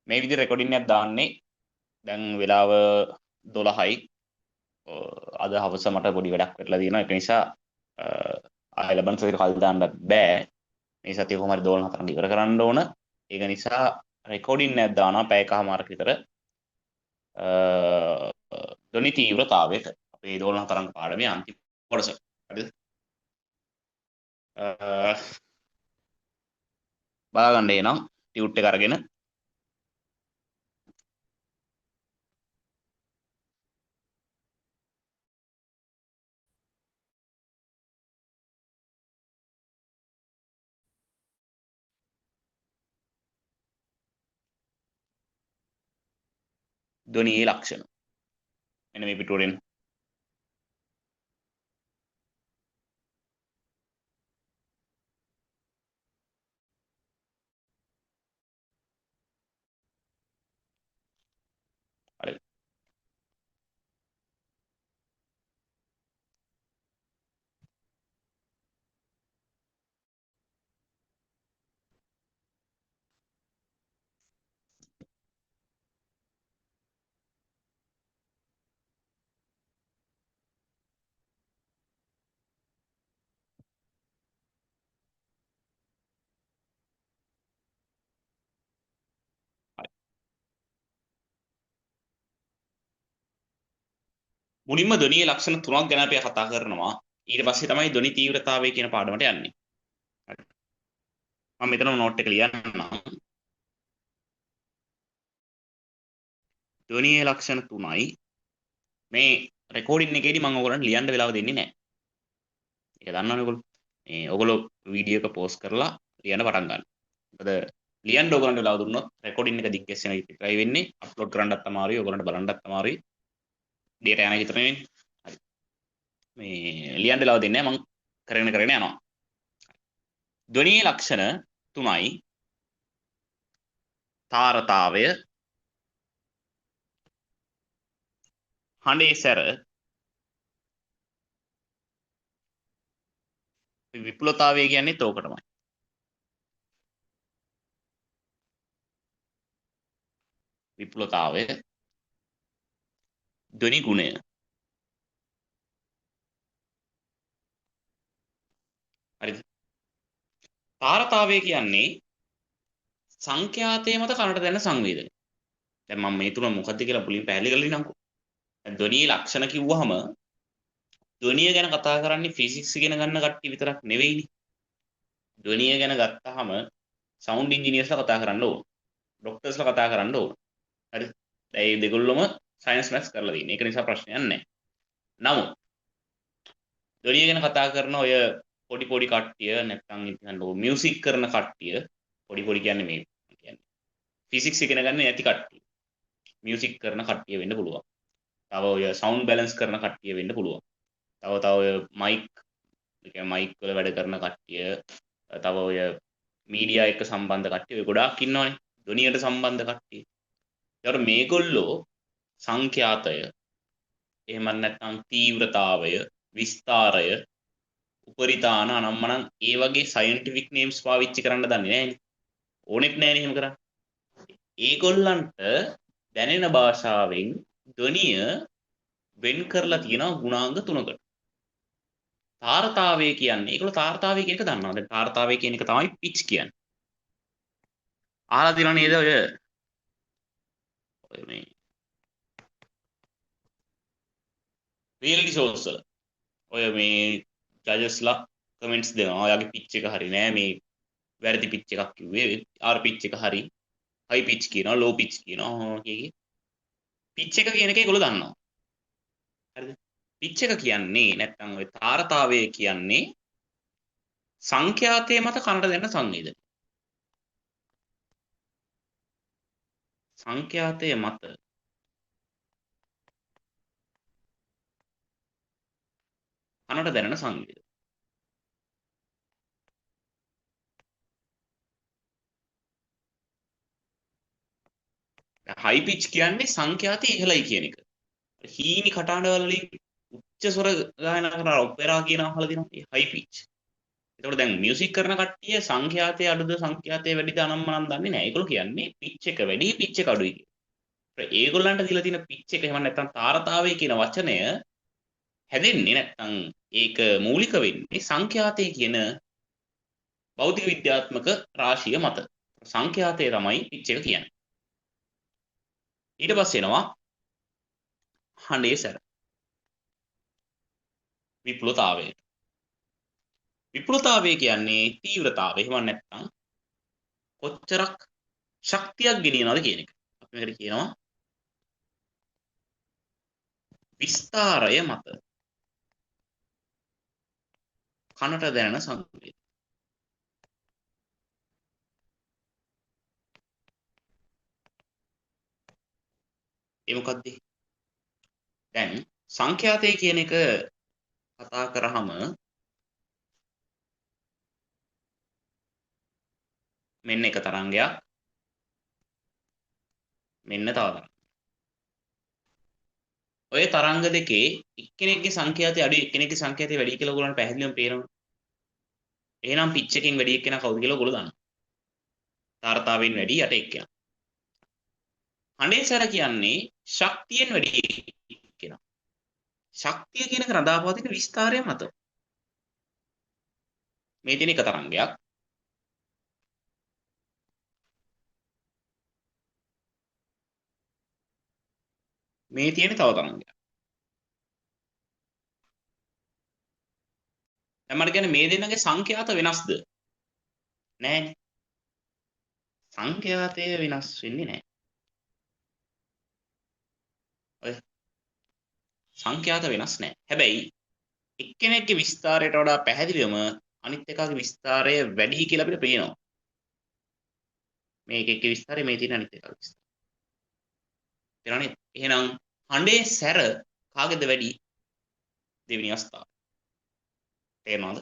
මේ විදිහට රෙකෝඩින් එකක් දාන්නේ දැන් වෙලාව 12යි. අද හවස මට පොඩි වැඩක් වෙట్లా තියෙනවා. ඒක නිසා ආයෙ ලබන සතියේ කල් දාන්න බෑ. මේ සතිය කොහොම හරි 12 ඉවර කරන්න ඕන. ඒක නිසා රෙකෝඩින් එකක් දානවා පැයකමාරක් විතර. ධ්වනි තීව්‍රතාවයට අපේ 12 තරංග පාඩමේ අන්තිම කොටස. හරිද? බලාගන්න එනවා ටියුට් එක අරගෙන. ධ්වනියේ ලක්ෂණ මෙන්න මේ පිටුවෙන් හරි. මුලින්ම ධ්වනියේ ලක්ෂණ තුනක් ගැන අපි කතා කරනවා. ඊට පස්සේ තමයි ධ්වනි තීව්‍රතාවය කියන පාඩමට යන්නේ. හරි. මම මෙතන නෝට් එක ලියන්නම්. ධ්වනියේ ලක්ෂණ තුනයි. මේ රෙකෝඩින් එකේදී මම ඔයගොල්ලන්ට ලියන්න වෙලාව දෙන්නේ නැහැ. ඒක දන්නවනේ ඔයගොල්ලෝ. මේ ඔයගොල්ලෝ වීඩියෝ එක පෝස් කරලා ලියන්න පටන් ගන්න. මොකද ලියන්න ඔයගොල්ලන්ට වෙලාව දුන්නොත් රෙකෝඩින් එක දිග්ගැස්සෙන විතරයි වෙන්නේ. අප්ලෝඩ් කරන්නත් අමාරුයි. ඔයගොල්ලන්ට බලන්නත් අමාරුයි. ඩේටා යන විතරනේ වෙන්නේ. හරි. මේ ලියන්න වෙලාව දෙන්නේ නැහැ. මම කරගෙන යනවා. ධ්වනියේ ලක්ෂණ තුනයි. තාරතාවය, හඬේ සැර, විපුලතාවය කියන්නේ තෝකටමයි. විපුලතාවය, ධ්වනි ගුණය. හරිද? තාරතාවය කියන්නේ සංඛ්‍යාතය මත කනට දැනෙන සංවේදනය. දැන් මම මේ තුන මොකද්ද කියලා මුලින් පැහැදිලි කරලා ඉන්නම්කෝ. ධ්වනියේ ලක්ෂණ කිව්වහම ධ්වනිය ගැන කතා කරන්නේ ෆිසික්ස් ඉගෙන ගන්න කට්ටිය විතරක් නෙවෙයිනේ. ධ්වනිය ගැන ගත්තාම සවුන්ඩ් ඉන්ජිනියර්ස්ලා කතා කරන්න ඕන. ડોක්ටර්ස්ලා කතා කරන්න ඕන. හරිද? දැන් මේ දෙගොල්ලොම සයන්ස් මැත්ස් කරලා තියෙන්නේ. ඒක නිසා ප්‍රශ්නයක් නැහැ. නමුත් ධ්වනිය ගැන කතා කරන ඔය පොඩි කට්ටිය නැත්නම් ඉතින් මියුසික් කරන කට්ටිය පොඩි කියන්නේ මේ කියන්නේ ෆිසික්ස් ඉගෙන ගන්න නැති කට්ටිය. මියුසික් කරන කට්ටිය වෙන්න පුළුවන්. තව ඔය සවුන්ඩ් බැලන්ස් කරන කට්ටිය වෙන්න පුළුවන්. තව ඔය මයික් වල වැඩ කරන කට්ටිය, තව ඔය මීඩියා එක්ක සම්බන්ධ කට්ටිය ඔය ගොඩාක් ඉන්නවනේ. ධ්වනියට සම්බන්ධ කට්ටිය. ඒතකොට මේගොල්ලෝ සංඛ්‍යාතය එහෙම නැත්නම් තීව්‍රතාවය, විස්තාරය, උපරිතාන අනම්මනම් ඒ වගේ සයන්ටිෆික් නේම්ස් පාවිච්චි කරන්න දන්නේ නැහැනේ. ඕනෙත් නැහැනේ එහෙම කරන්න. ඒගොල්ලන්ට දැනෙන භාෂාවෙන් ධ්වනිය වෙන් කරලා තියෙනවා ගුණාංග තුනකට. තාරතාවය කියන්නේ ඒගොල්ලෝ තාරතාවය කියන එක දන්නවා. දැන් තාරතාවය කියන එක තමයි පිච් කියන්නේ. අහලා තියෙනව නේද ඔය මේ රියැලිටි ෂෝස් වල ඔය මේ ජජස්ලා කමෙන්ට්ස් දෙනවා. ඔයාගේ පිච් එක හරි නෑ, මේ වැරදි පිච් එකක් කිව්වේ, ආර් පිච් එක හරි, හයි පිච් කියනවා, ලෝ පිච් කියනවා. පිච් එක කියන එක ඒගොල්ලෝ දන්නවා. හරිද? පිච් එක කියන්නේ නැත්නම් ඔය තාරතාවය කියන්නේ සංඛ්‍යාතය මත කනට දැනෙන සංවේදනය. සංඛ්‍යාතය මත කනට දැනෙන සංවේදනය. හයි පිච් කියන්නේ සංඛ්‍යාතය ඉහළයි කියන එක. හීනි කටහඬ වලින් උච්ච ස්වර ගායනා කරන ඔපෙරා කියන අහලා දෙනවා. ඒ හයි පිච්. එතකොට දැන් මියුසික් කරන කට්ටිය සංඛ්‍යාතයේ අඩුද සංඛ්‍යාතයේ වැඩිද අනම්මනම් දන්නේ නැහැ. ඒගොල්ලෝ කියන්නේ පිච් එක වැඩි පිච් එක අඩුයි කියලා. ඒගොල්ලන්ට දීලා තියෙන පිච් එක එහෙම නැත්නම් තාරතාවය කියන වචනය හැදෙන්නේ නැත්නම් ඒක මූලික වෙන්නේ සංඛ්‍යාතය කියන භෞතික විද්‍යාත්මක රාශිය මත. සංඛ්‍යාතය තමයි පිච් එක කියන්නේ. ඊට පස්සේ එනවා හඬේ සැර. විපුලතාවය. විපුලතාවය කියන්නේ තීව්‍රතාවය. එහෙම නැත්නම් කොච්චරක් ශක්තියක් ගෙනියනවද කියන එක. අපි මේකට කියනවා විස්තාරය මත කනට දැනෙන සංවේගය. ඒ මොකද්ද? දැන් සංඛ්‍යාතය කියන එක කතා කරාම මෙන්න එක තරංගයක් මෙන්න තව තරංගයක්. ඔය තරංග දෙකේ එක්කෙනෙක්ගේ සංඛ්‍යාතය අඩුයි එක්කෙනෙක්ගේ සංඛ්‍යාතය වැඩි කියලා ඔයගොල්ලන්ට පැහැදිලිවම පේනවා. එහෙනම් පිච් එකෙන් වැඩි එක්කෙනා කවුද කියලා ඔයගොල්ලෝ දන්නවා. තාරතාවෙන් වැඩි යට එක්කෙනා. හඬේ සැර කියන්නේ ශක්තියෙන් වැඩි එක්කෙනා. ශක්තිය කියන එක රඳාපවතින විස්තාරය මත. මේ තියෙන එක තරංගයක්. මේ තියෙන තව තරංගයක්. දැන් මට කියන්නේ මේ දෙන්නගේ සංඛ්‍යාත වෙනස්ද? නෑනේ. සංඛ්‍යාතය වෙනස් වෙන්නේ නෑ. ඔය සංඛ්‍යාත වෙනස් නෑ. හැබැයි එක්කෙනෙක්ගේ විස්තරයට වඩා පැහැදිලිවම අනිත් එකාගේ විස්තරය වැඩි කියලා අපිට පේනවා. මේක එක්කේ විස්තරය මේ තියෙන අනිත් එකාගේ විස්තරය. තේරෙනවද? එහෙනම් හඬේ සැර කාගේද වැඩි? දෙවෙනි අවස්ථාව. තේරෙනවද?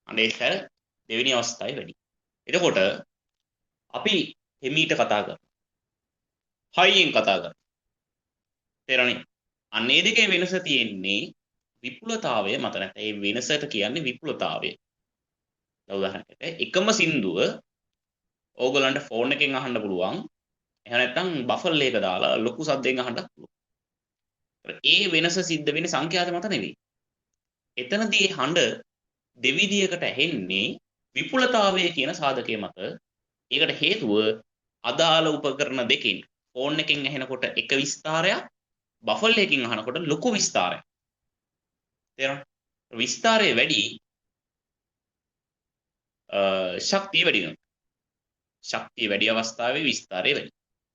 හඬේ සැර දෙවෙනි අවස්ථාවේ වැඩි. එතකොට අපි හිමීට කතා කරමු. හයියෙන් කතා කරමු. තේරෙනවද? අන්නේ දෙකේ වෙනස තියෙන්නේ විපුලතාවය මත. නැත්නම් ඒ වෙනසට කියන්නේ විපුලතාවය. උදාහරණයකට එකම සින්දුව ඕගලන්ට ෆෝන් එකෙන් අහන්න පුළුවන්. එහෙම නැත්නම් බෆල් එක දාලා ලොකු සද්දෙන් අහන්නත් පුළුවන්. ඒ වෙනස සිද්ධ වෙන්නේ සංඛ්‍යාත මත නෙවෙයි. එතනදී හඬ දෙවිදියකට ඇහෙන්නේ විපුලතාවය කියන සාධකයේ මත. ඒකට හේතුව අදාළ උපකරණ දෙකෙන් ෆෝන් එකෙන් ඇහෙනකොට එක විස්තරයක් බෆල් එකකින් අහනකොට ලොකු විස්තරයක්. තේරෙනවද? විස්තරය වැඩි ශක්තිය වැඩි වෙනවා. ශක්තිය වැඩි අවස්ථාවේ විස්තරය වැඩි.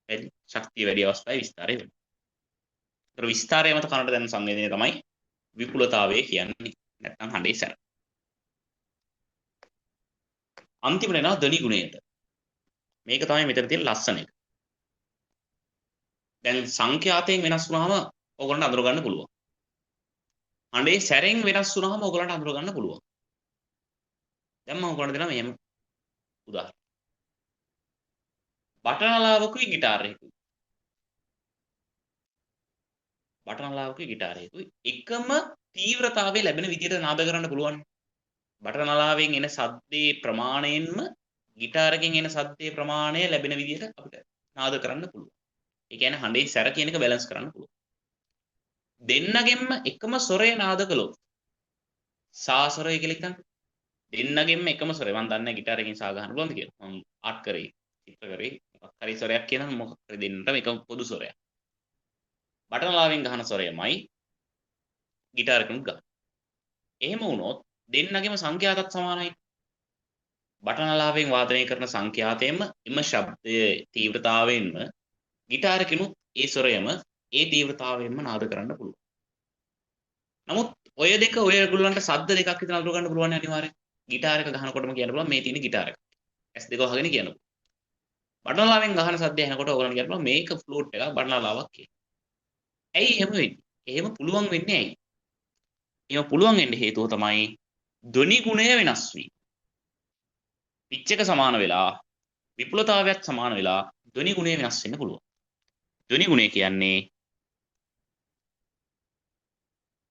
හරි? ශක්තිය වැඩි අවස්ථාවේ විස්තරය වැඩි. ඒතර විස්තරය මත කනට දැනෙන සංවේදනය තමයි විපුලතාවය කියන්නේ. නැත්නම් හඬේ සැර. අන්තිමට එනවා ධ්වනි ගුණයට. මේක තමයි මෙතන තියෙන ලස්සන එක. දැන් සංඛ්‍යාතයෙන් වෙනස් වුනහම ඕගොල්ලන්ට අඳුර ගන්න පුළුවන්. හඬේ සැරෙන් වෙනස් වුනහම ඕගොල්ලන්ට අඳුර ගන්න පුළුවන්. දැන් මම ඔයගොල්ලන්ට දෙනවා මෙහෙම උදාහරණ. බටනලාවකුයි ගිටාරයකුයි. බටනලාවකුයි ගිටාරයකුයි එකම තීව්‍රතාවයේ ලැබෙන විදිහට නාද කරන්න පුළුවන්. බටනලාවෙන් එන සද්දේ ප්‍රමාණයෙන්ම ගිටාරකින් එන සද්දේ ප්‍රමාණය ලැබෙන විදිහට අපිට නාද කරන්න පුළුවන්. ඒ කියන්නේ හඬේ සැර කියන එක බැලන්ස් කරන්න පුළුවන්. දෙන්නගෙන්ම එකම ස්වරය නාද කළොත් සා ස්වරය කියලා හිතන්න. දෙන්නගෙන්ම එකම ස්වරය. මම දන්නේ ගිටාරකින් සා ගන්න පුළුවන්ද කියලා. මම ආට් කරේ, චිත්‍ර කරේ. මොකක් හරි ස්වරයක් කියනනම් මොකක් හරි දෙන්නටම එකම පොදු ස්වරයක්. බටනලාවෙන් ගහන ස්වරයමයි ගිටාරකින් ගන්න. එහෙම වුණොත් දෙන්නගෙම සංඛ්‍යාතත් සමානයි. බටනලාවෙන් වාදනය කරන සංඛ්‍යාතයෙන්ම එම ශබ්දයේ තීව්‍රතාවයෙන්ම ගිටාරකිනුත් ඒ ස්වරයම ඒ තීව්‍රතාවයෙන්ම නාද කරන්න පුළුවන්. නමුත් ඔය දෙක ඔයගොල්ලන්ට ශබ්ද දෙකක් විතර අඳුර ගන්න පුළුවන් අනිවාර්යෙන්. ගිටාර එක ගහනකොටම කියන්න පුළුවන් මේ තියෙන ගිටාර එක. S2 වහගෙන කියන්න පුළුවන්. බටනලාවෙන් ගහන සද්දය ඇහෙනකොට ඔයගොල්ලන්ට කියන්න පුළුවන් මේක ෆ්ලූට් එකක් බටනලාවක් කියලා. ඇයි එහෙම වෙන්නේ? එහෙම පුළුවන් වෙන්නේ ඇයි? එහෙම පුළුවන් වෙන්න හේතුව තමයි ධ්වනි ගුණය වෙනස් වීම. පිච් එක සමාන වෙලා විපුලතාවයත් සමාන වෙලා ධ්වනි ගුණය වෙනස් වෙන්න පුළුවන්. ධ්වනි ගුණය කියන්නේ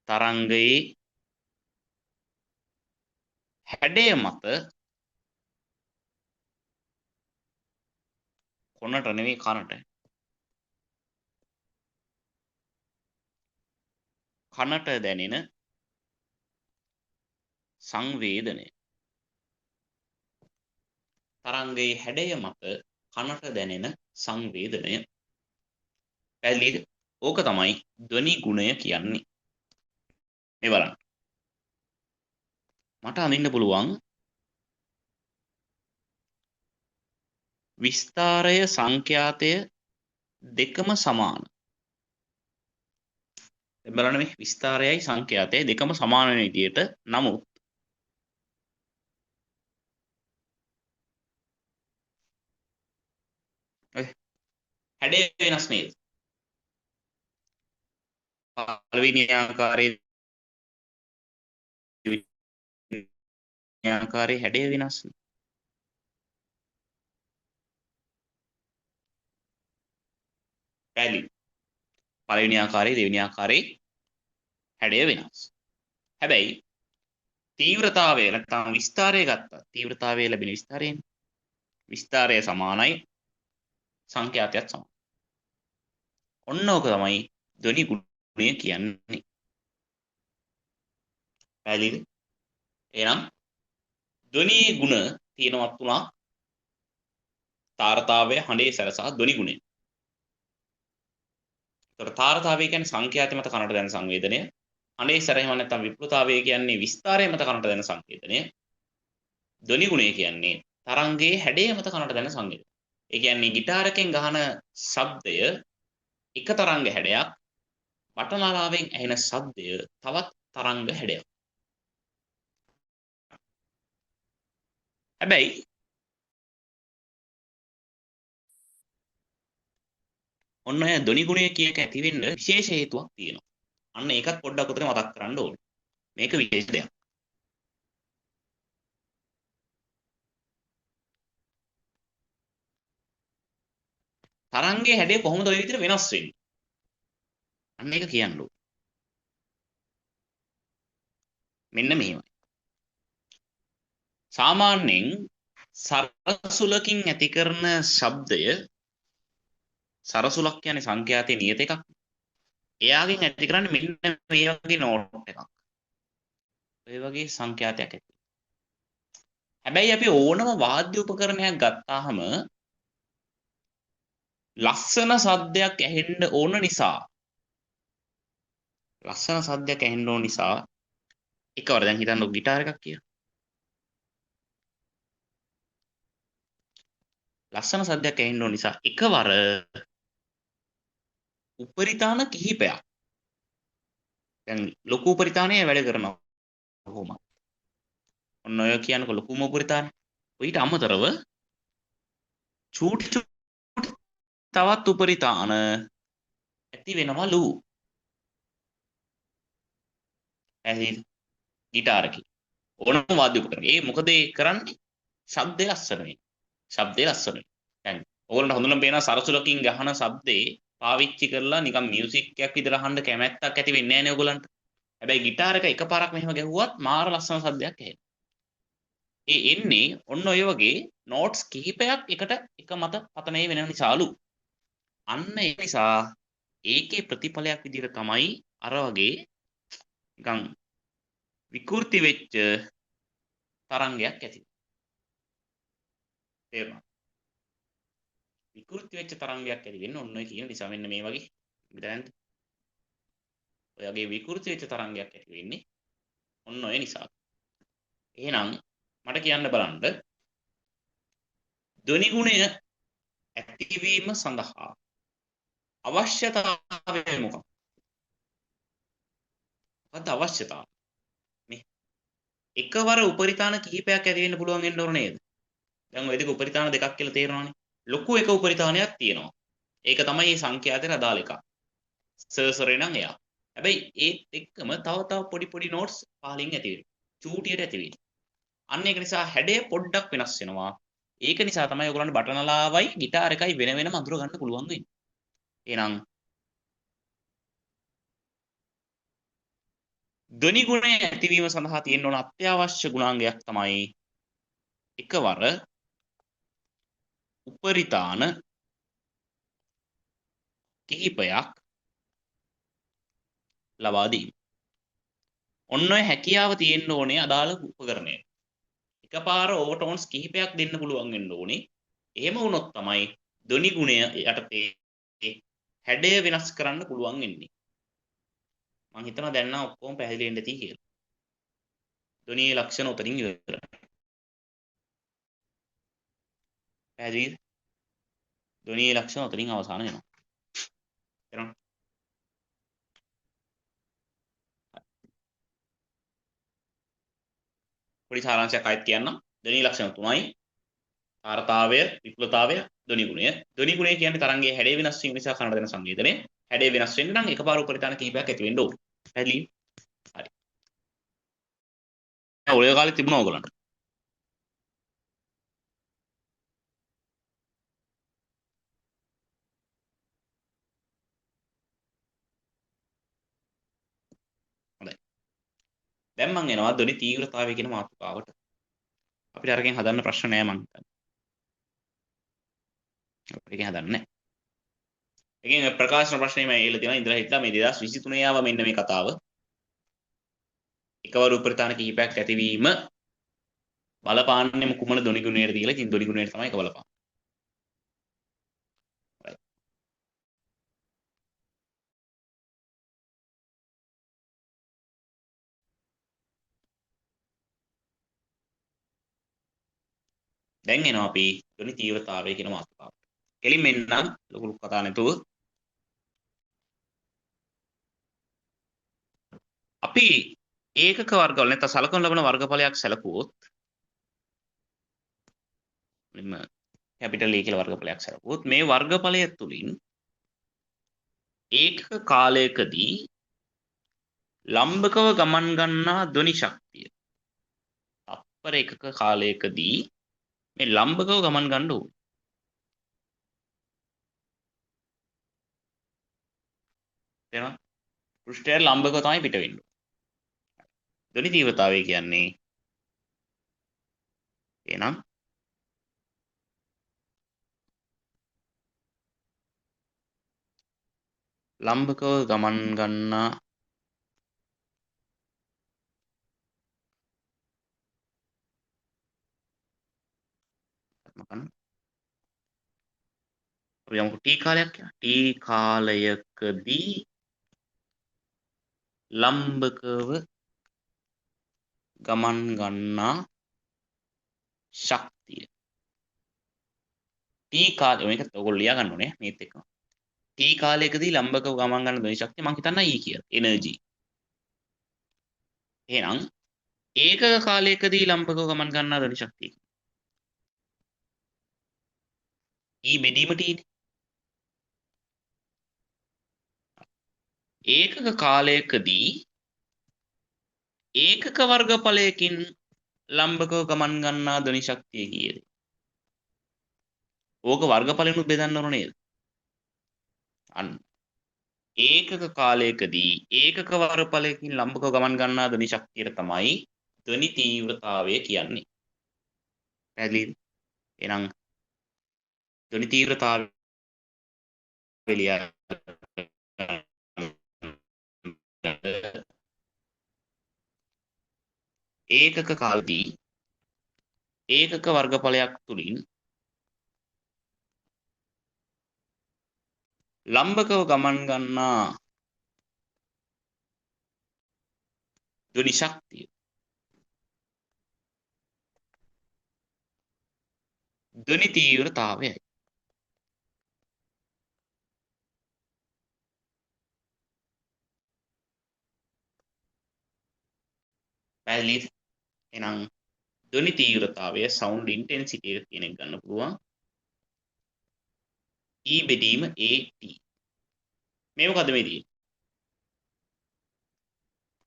තරංගයේ හැඩය මත කොනට නෙවෙයි කනට. කනට දැනෙන සංවේදනය. තරංගයේ හැඩය මත කනට දැනෙන සංවේදනය. පැහැදිලිද? ඕක තමයි ධ්වනි ගුණය කියන්නේ. මේ බලන්න. මට අඳින්න පුළුවන් විස්තාරය සංඛ්‍යාතය දෙකම සමාන. දැන් බලන්න මේ විස්තාරයයි සංඛ්‍යාතයයි දෙකම සමාන වෙන විදියට නමුත් හැඩය වෙනස් නේද? පළවෙනි ආකාරයේ දෙවෙනි ආකාරයේ හැඩය වෙනස්. පැහැදිලි. පළවෙනි ආකාරයේ දෙවෙනි ආකාරයේ හැඩය වෙනස්. හැබැයි තීව්‍රතාවය නැත්නම් විස්තාරය ගත්තා. තීව්‍රතාවය ලැබෙන විස්තාරයෙන් විස්තාරය සමානයි සංඛ්‍යාතයත් සමානයි. ඔන්න ඕක තමයි ධ්වනි ගුණය කියන්නේ. පැහැදිලිද? එහෙනම් ධ්වනි ගුණ තියෙනවා තුනක්. තාරතාවය, හඬේ සැරසා ධ්වනි ගුණය. ඒතර තාරතාවය කියන්නේ සංඛ්‍යාතය මත කනට දැනෙන සංවේදනය. හඬේ සැරෙහිම නැත්නම් විප්ලුතාවය කියන්නේ විස්තාරය මත කනට දැනෙන සංවේදනය. ධ්වනි ගුණය කියන්නේ තරංගයේ හැඩය මත කනට දැනෙන සංවේදනය. ඒ කියන්නේ গিitarකෙන් ගහන ශබ්දය එක තරංග හැඩයක්, බටනලාවෙන් ඇහෙන ශබ්දය තවත් තරංග හැඩයක්. හැබැයි ඔන්න ඔය ධ්වනි ගුණය කියන එක ඇති වෙන්න විශේෂ හේතුවක් තියෙනවා. අන්න ඒකත් පොඩ්ඩක් උතන මතක් කරන්න ඕනේ. මේක විශේෂ දෙයක්. තරංගයේ හැඩය කොහොමද ඔය විදිහට වෙනස් වෙන්නේ? අන්න ඒක කියන්න ඕනේ. මෙන්න මෙහෙමයි. සාමාන්‍යයෙන් සරසුලකින් ඇති කරන ශබ්දය සරසුලක් කියන්නේ සංඛ්‍යාතයේ නියත එකක්. එයාගෙන් ඇති කරන්නේ මෙන්න මේ වගේ නෝට් එකක්. ඔය වගේ සංඛ්‍යාතයක් ඇති. හැබැයි අපි ඕනම වාද්‍ය උපකරණයක් ගත්තාම ලස්සන සද්දයක් ඇහෙන්න ඕන නිසා එකවර දැන් හිතන්නකො গিitar එකක් කියලා. ලස්සන සද්දයක් ඇහෙන්න ඕන නිසා එකවර උපරිතාන කිහිපයක්. දැන් ලොකු උපරිතානය වැඩ කරනවා කොහොමද? ඔන්න ඔය කියනකො ලොකුම උපරිතානය. ඊට අමතරව චූටි තවත් උපරිතාන ඇති වෙනවලු. ඇයි গিitar එකේ ඕනම වාද්‍ය උපකරණයක්. ඒ මොකද ඒ කරන්නේ? ශබ්දය ලස්සන වෙන. ශබ්දය ලස්සන වෙන. දැන් ඕගොල්ලන්ට හොඳටම පේනවා සරසුලකින් ගහන ශබ්දේ පාවිච්චි කරලා නිකන් මියුසික් එකක් විතර අහන්න කැමැත්තක් ඇති වෙන්නේ නැහැ නේ ඔයගොල්ලන්ට. හැබැයි গিitar එක එකපාරක් මෙහෙම ගැහුවත් මාර ලස්සන ශබ්දයක් ඇහෙනවා. ඒ එන්නේ ඔන්න ඔය වගේ නෝට්ස් කිහිපයක් එකට එක මත පතනය වෙන නිසාලු. අන්න ඒ නිසා ඒකේ ප්‍රතිඵලයක් විදිහට තමයි අර වගේ නිකන් විකෘති වෙච්ච තරංගයක් ඇති. තේරුණා? විකෘති වෙච්ච තරංගයක් ඇති වෙන්නේ ඔන්න ඔය කියන නිසා. මෙන්න මේ වගේ දැනන්ත. ඔයගේ විකෘති වෙච්ච තරංගයක් ඇති වෙන්නේ ඔන්න ඔය නිසා. එහෙනම් මට කියන්න බලන්න ධ්වනි ගුණය ඇතිවීම සඳහා අවශ්‍යතාවය මොකක්ද? මොකක්ද අවශ්‍යතාවය? මේ එකවර උපරිතාන කිහිපයක් ඇති වෙන්න පුළුවන් වෙන්න ඕන නේද? දැන් ඔය දෙක උපරිතාන දෙකක් කියලා තේරෙනවනේ. ලොකු එක උපරිතානයක් තියෙනවා. ඒක තමයි මේ සංඛ්‍යාතයට අදාළ එක. සර්සරේ නම් එයා. හැබැයි ඒත් එක්කම තව පොඩි පොඩි නෝට්ස් පහලින් ඇති වෙනවා. චූටියට ඇති වෙනවා. අන්න ඒක නිසා හැඩය පොඩ්ඩක් වෙනස් වෙනවා. ඒක නිසා තමයි ඔයගොල්ලන්ට බටනලාවයි গিitar එකයි වෙන වෙනම අඳුර ගන්න පුළුවන් වෙන්නේ. එහෙනම් ධ්වනි ගුණය ඇතිවීම සඳහා තියෙන්න ඕන අත්‍යවශ්‍ය ගුණාංගයක් තමයි එකවර උපරිතාන කිහිපයක් ලබා දීම. ඔන්න ඔය හැකියාව තියෙන්න ඕනේ අදාළ උපකරණයට. එකපාර ඕවර්ටෝන්ස් කිහිපයක් දෙන්න පුළුවන් වෙන්න ඕනේ. එහෙම වුණොත් තමයි ධ්වනි ගුණය යටතේ හැඩය වෙනස් කරන්න පුළුවන් වෙන්නේ. මම හිතනවා දැන් නම් ඔක්කොම පැහැදිලි වෙන්න ඇති කියලා. ධ්වනියේ ලක්ෂණ උතරින් ඉවරයි. පැහැදිලිද? ධ්වනියේ ලක්ෂණ උතරින් අවසන් වෙනවා. එතන පොඩි සාරාංශයක් අයත් කියන්නම්. ධ්වනි ලක්ෂණ තුනයි. තාරතාවය, විපුලතාවය, ධ්වනි ගුණය. ධ්වනි ගුණය කියන්නේ තරංගයේ හැඩය වෙනස් වීම නිසා කනට දෙන සංවේදනය. හැඩය වෙනස් වෙන්න නම් එකපාර උපරිතාන කිහිපයක් ඇති වෙන්න ඕනේ. පැහැදිලි? හරි. ඔය කාලේ තිබුණා ඕගලන්ට. හොඳයි. දැන් මම එනවා ධ්වනි තීව්‍රතාවය කියන මාතෘකාවට. අපිට අරගෙන හදන්න ප්‍රශ්න නෑ මං හිතන්නේ. අපිට හදන්න නෑ. එකෙන් ප්‍රකාශන ප්‍රශ්නේ මම ඒල තියෙනවා ඉඳලා හිටලා මේ 2023 ආව මෙන්න මේ කතාව. එකවර උපරිතාන කිහිපයක් ඇතිවීම බලපාන්නේ කුමන ධ්වනි ගුණයටද කියලා. ඉතින් ධ්වනි ගුණයට තමයි ඒක බලපාන්නේ. දැන් එනවා අපි ධ්වනි තීව්‍රතාවය කියන මාතෘකාවට. කෙලින්ම එන්නම් ලොකු කතා නැතුව. අපි ඒකක වර්ගවල නැත්නම් සලකනු ලබන වර්ගඵලයක් සැලකුවොත් මෙන්න කැපිටල් E කියලා වර්ගඵලයක් සැලකුවොත් මේ වර්ගඵලය තුලින් ඒකක කාලයකදී ලම්බකව ගමන් ගන්නා ධ්වනි ශක්තිය තත්පර එකක කාලයකදී මේ ලම්බකව ගමන් ගන්න ඕනේ. තේරෙනවද? පෘෂ්ඨයට ලම්බකව තමයි පිට වෙන්නේ. ධ්වනි තීව්‍රතාවය කියන්නේ එහෙනම් ලම්බකව ගමන් ගන්නා අපි යමු t කාලයක් කියලා. t කාලයකදී ලම්බකව ගමන් ගන්නා ශක්තිය. t කාලය මේක ඔයගොල්ලෝ ලියා ගන්න ඕනේ මේත් එක්ක. t කාලයකදී ලම්බකව ගමන් ගන්න ධ්වනි ශක්තිය මම හිතන්නේ E කියලා. එනර්ජි. එහෙනම් ඒකක කාලයකදී ලම්බකව ගමන් ගන්නා ධ්වනි ශක්තිය. E බෙදීම t නේ. ඒකක කාලයකදී ඒකක වර්ගඵලයකින් ලම්බකව ගමන් ගන්නා ධ්වනි ශක්තිය කීයද? ඕක වර්ගඵලෙනුත් බෙදන්න ඕන නේද? අන්න ඒකක කාලයකදී ඒකක වර්ගඵලයකින් ලම්බකව ගමන් ගන්නා ධ්වනි ශක්තියට තමයි ධ්වනි තීව්‍රතාවය කියන්නේ. පැහැදිලිද? එහෙනම් ධ්වනි තීව්‍රතාවය ලියා ඒකක කාලදී ඒකක වර්ගඵලයක් තුලින් ලම්බකව ගමන් ගන්නා ධ්වනි ශක්තිය ධ්වනි තීව්‍රතාවයයි. පැහැදිලිද? එහෙනම් ධ්වනි තීව්‍රතාවය සවුන්ඩ් ඉන්ටෙන්සිටි එක කියන එක ගන්න පුළුවන්. E බෙදීම AT. මේ මොකද මේ තියෙන්නේ?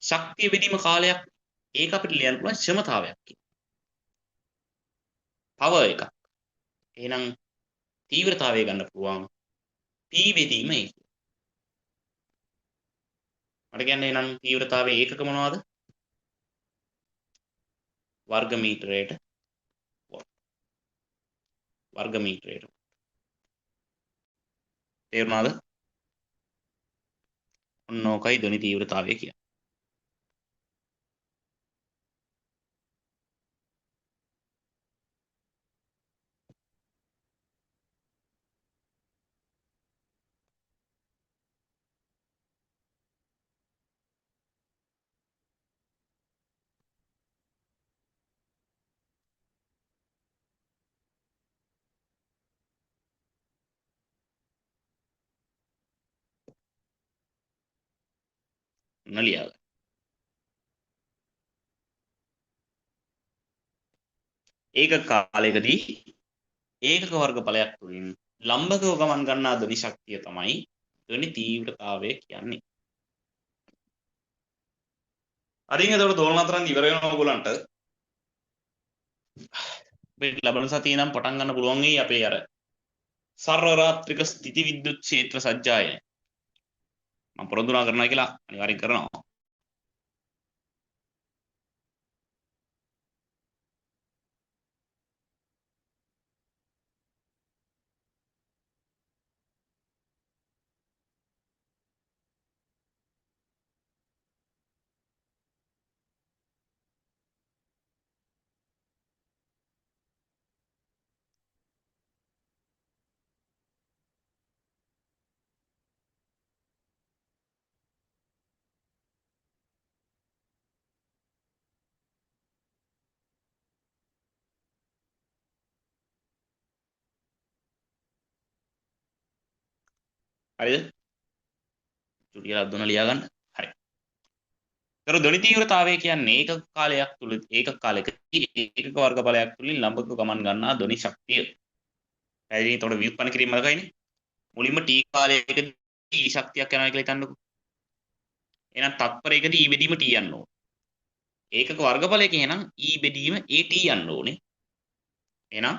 ශක්තිය බෙදීම කාලයක්. ඒක අපිට ලියන්න පුළුවන් ක්ෂමතාවයක් කියලා. පවර් එකක්. එහෙනම් තීව්‍රතාවය ගන්න පුළුවන් P බෙදීම A. මට කියන්නේ නම් තීව්‍රතාවයේ ඒකක මොනවද? වර්ග මීටරයට වොට්. වර්ග මීටරයට. තේරුණාද? ඔන්න ඕකයි ධ්වනි තීව්‍රතාවය කියන්නේ. ඔන්න ලියා ගන්න. ඒක කාලයකදී ඒකක වර්ගඵලයක් තුලින් ලම්බකව ගමන් ගන්නා ධ්වනි ශක්තිය තමයි ධ්වනි තීව්‍රතාවය කියන්නේ. හරිද? එතකොට දෝලන අතරන් ඉවර වෙනවා ඔයගොල්ලන්ට. මේ ලබන සතියේ නම් පටන් ගන්න පුළුවන් වෙයි අපේ අර සර්වරාත්‍රික ස්ථಿತಿ විද්‍යුත් ක්ෂේත්‍ර සජ්ජායනය. මම පොරොන්දුනා කරනවා කියලා අනිවාර්යෙන් කරනවා. හරිද? චුටියලා දුන්න ලියා ගන්න. හරි. ඒතර ධ්වනි තීව්‍රතාවය කියන්නේ ඒකක කාලයක් තුල ඒකක කාලයකදී ඒකක වර්ගඵලයක් තුලින් ලම්බකව ගමන් ගන්නා ධ්වනි ශක්තිය. පැහැදිලි. එතකොට ව්‍යුත්පන්න කිරීම මතකයිනේ. මුලින්ම t කාලයකදී e ශක්තියක් යනවා කියලා හිතන්නකෝ. එහෙනම් තත්පරයකදී e බෙදීම t යන්න ඕනේ. ඒකක වර්ගඵලයක එහෙනම් e බෙදීම at යන්න ඕනේ. එහෙනම්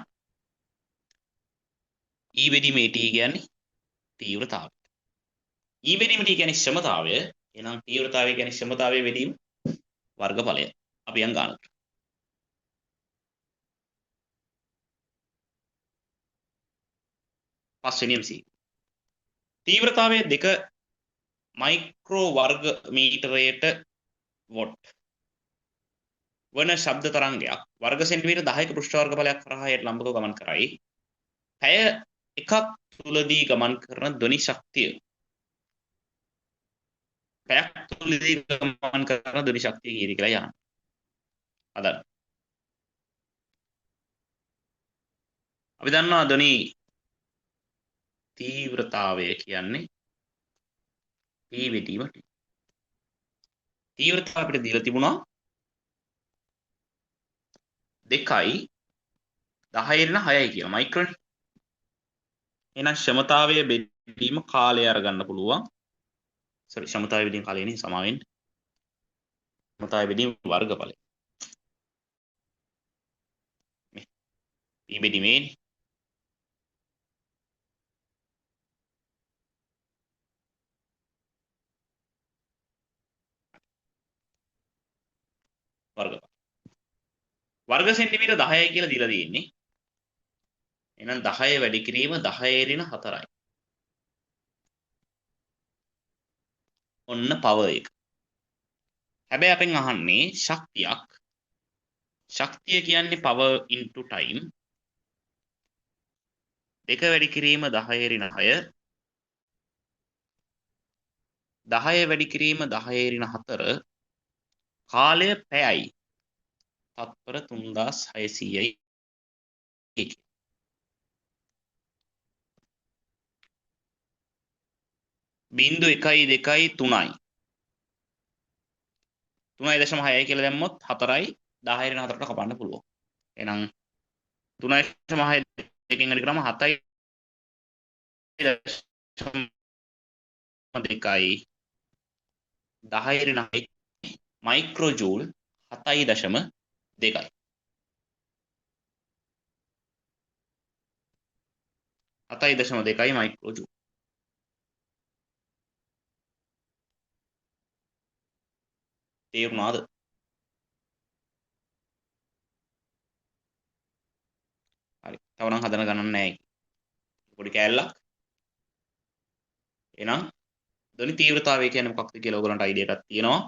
e බෙදීම at කියන්නේ තීව්‍රතාවය. e බෙදීම t කියන්නේ ශ්‍රමතාවය. එහෙනම් තීව්‍රතාවය කියන්නේ ශ්‍රමතාවය බෙදීම වර්ගඵලය. අපි යන් ගන්නට. පස්වෙනි MC. තීව්‍රතාවය 2 මයික්‍රෝ වර්ග මීටරයට වොට් වන ශබ්ද තරංගයක් වර්ග සෙන්ටිමීටර 10ක පෘෂ්ඨ වර්ගඵලයක් කරහා යට ලම්බකව ගමන් කරයි. පැය එකක් තුලදී ගමන් කරන ධ්වනි ශක්තිය. පැයක් තුලදී ගමන් කරන ධ්වනි ශක්තිය කීයද කියලා යහන්න. හදන්න. අපි දන්නවා ධ්වනි තීව්‍රතාවය කියන්නේ P වෙදීම T. තීව්‍රතාවය අපිට දීලා තිබුණා 2.10 කියලා මයික්‍රෝනේ. එහෙනම් ක්ෂමතාවය බෙදීම කාලය අරගන්න පුළුවන්. සෝරි ක්ෂමතාවය බෙදීම කාලය නෙවෙයි සමා වෙන්න. ක්ෂමතාවය බෙදීම වර්ගඵලය. මේ P බෙදීමේ වර්ගඵල. වර්ග සෙන්ටිමීටර 10යි කියලා දීලා තියෙන්නේ. එහෙනම් 10 වැඩි කිරීම 10 ඍණ 4යි. ඔන්න පවර් එක. හැබැයි අපෙන් අහන්නේ ශක්තියක්. ශක්තිය කියන්නේ power into time. 2 වැඩි කිරීම 10 ඍණ 6. 10 වැඩි කිරීම 10 ඍණ 4. කාලය පැයයි. තත්පර 3600යි. 0.1 2යි 3යි. 3.6යි කියලා දැම්මොත් 4යි 10 ඍණ 4ට කපන්න පුළුවන්. එහෙනම් 3.6 දෙකෙන් වැඩි කරාම 7.2යි 10 ඍණ 6 මයික්‍රෝ ජූල් 7.2යි. 7.2යි මයික්‍රෝ ජූල්. තේරුණාද? හරි. තව නම් හදන ගණන් නැහැ. පොඩි කෑල්ලක්. එහෙනම් ධ්වනි තීව්‍රතාවය කියන්නේ මොකක්ද කියලා ඔයගලන්ට අයිඩියා එකක් තියෙනවා.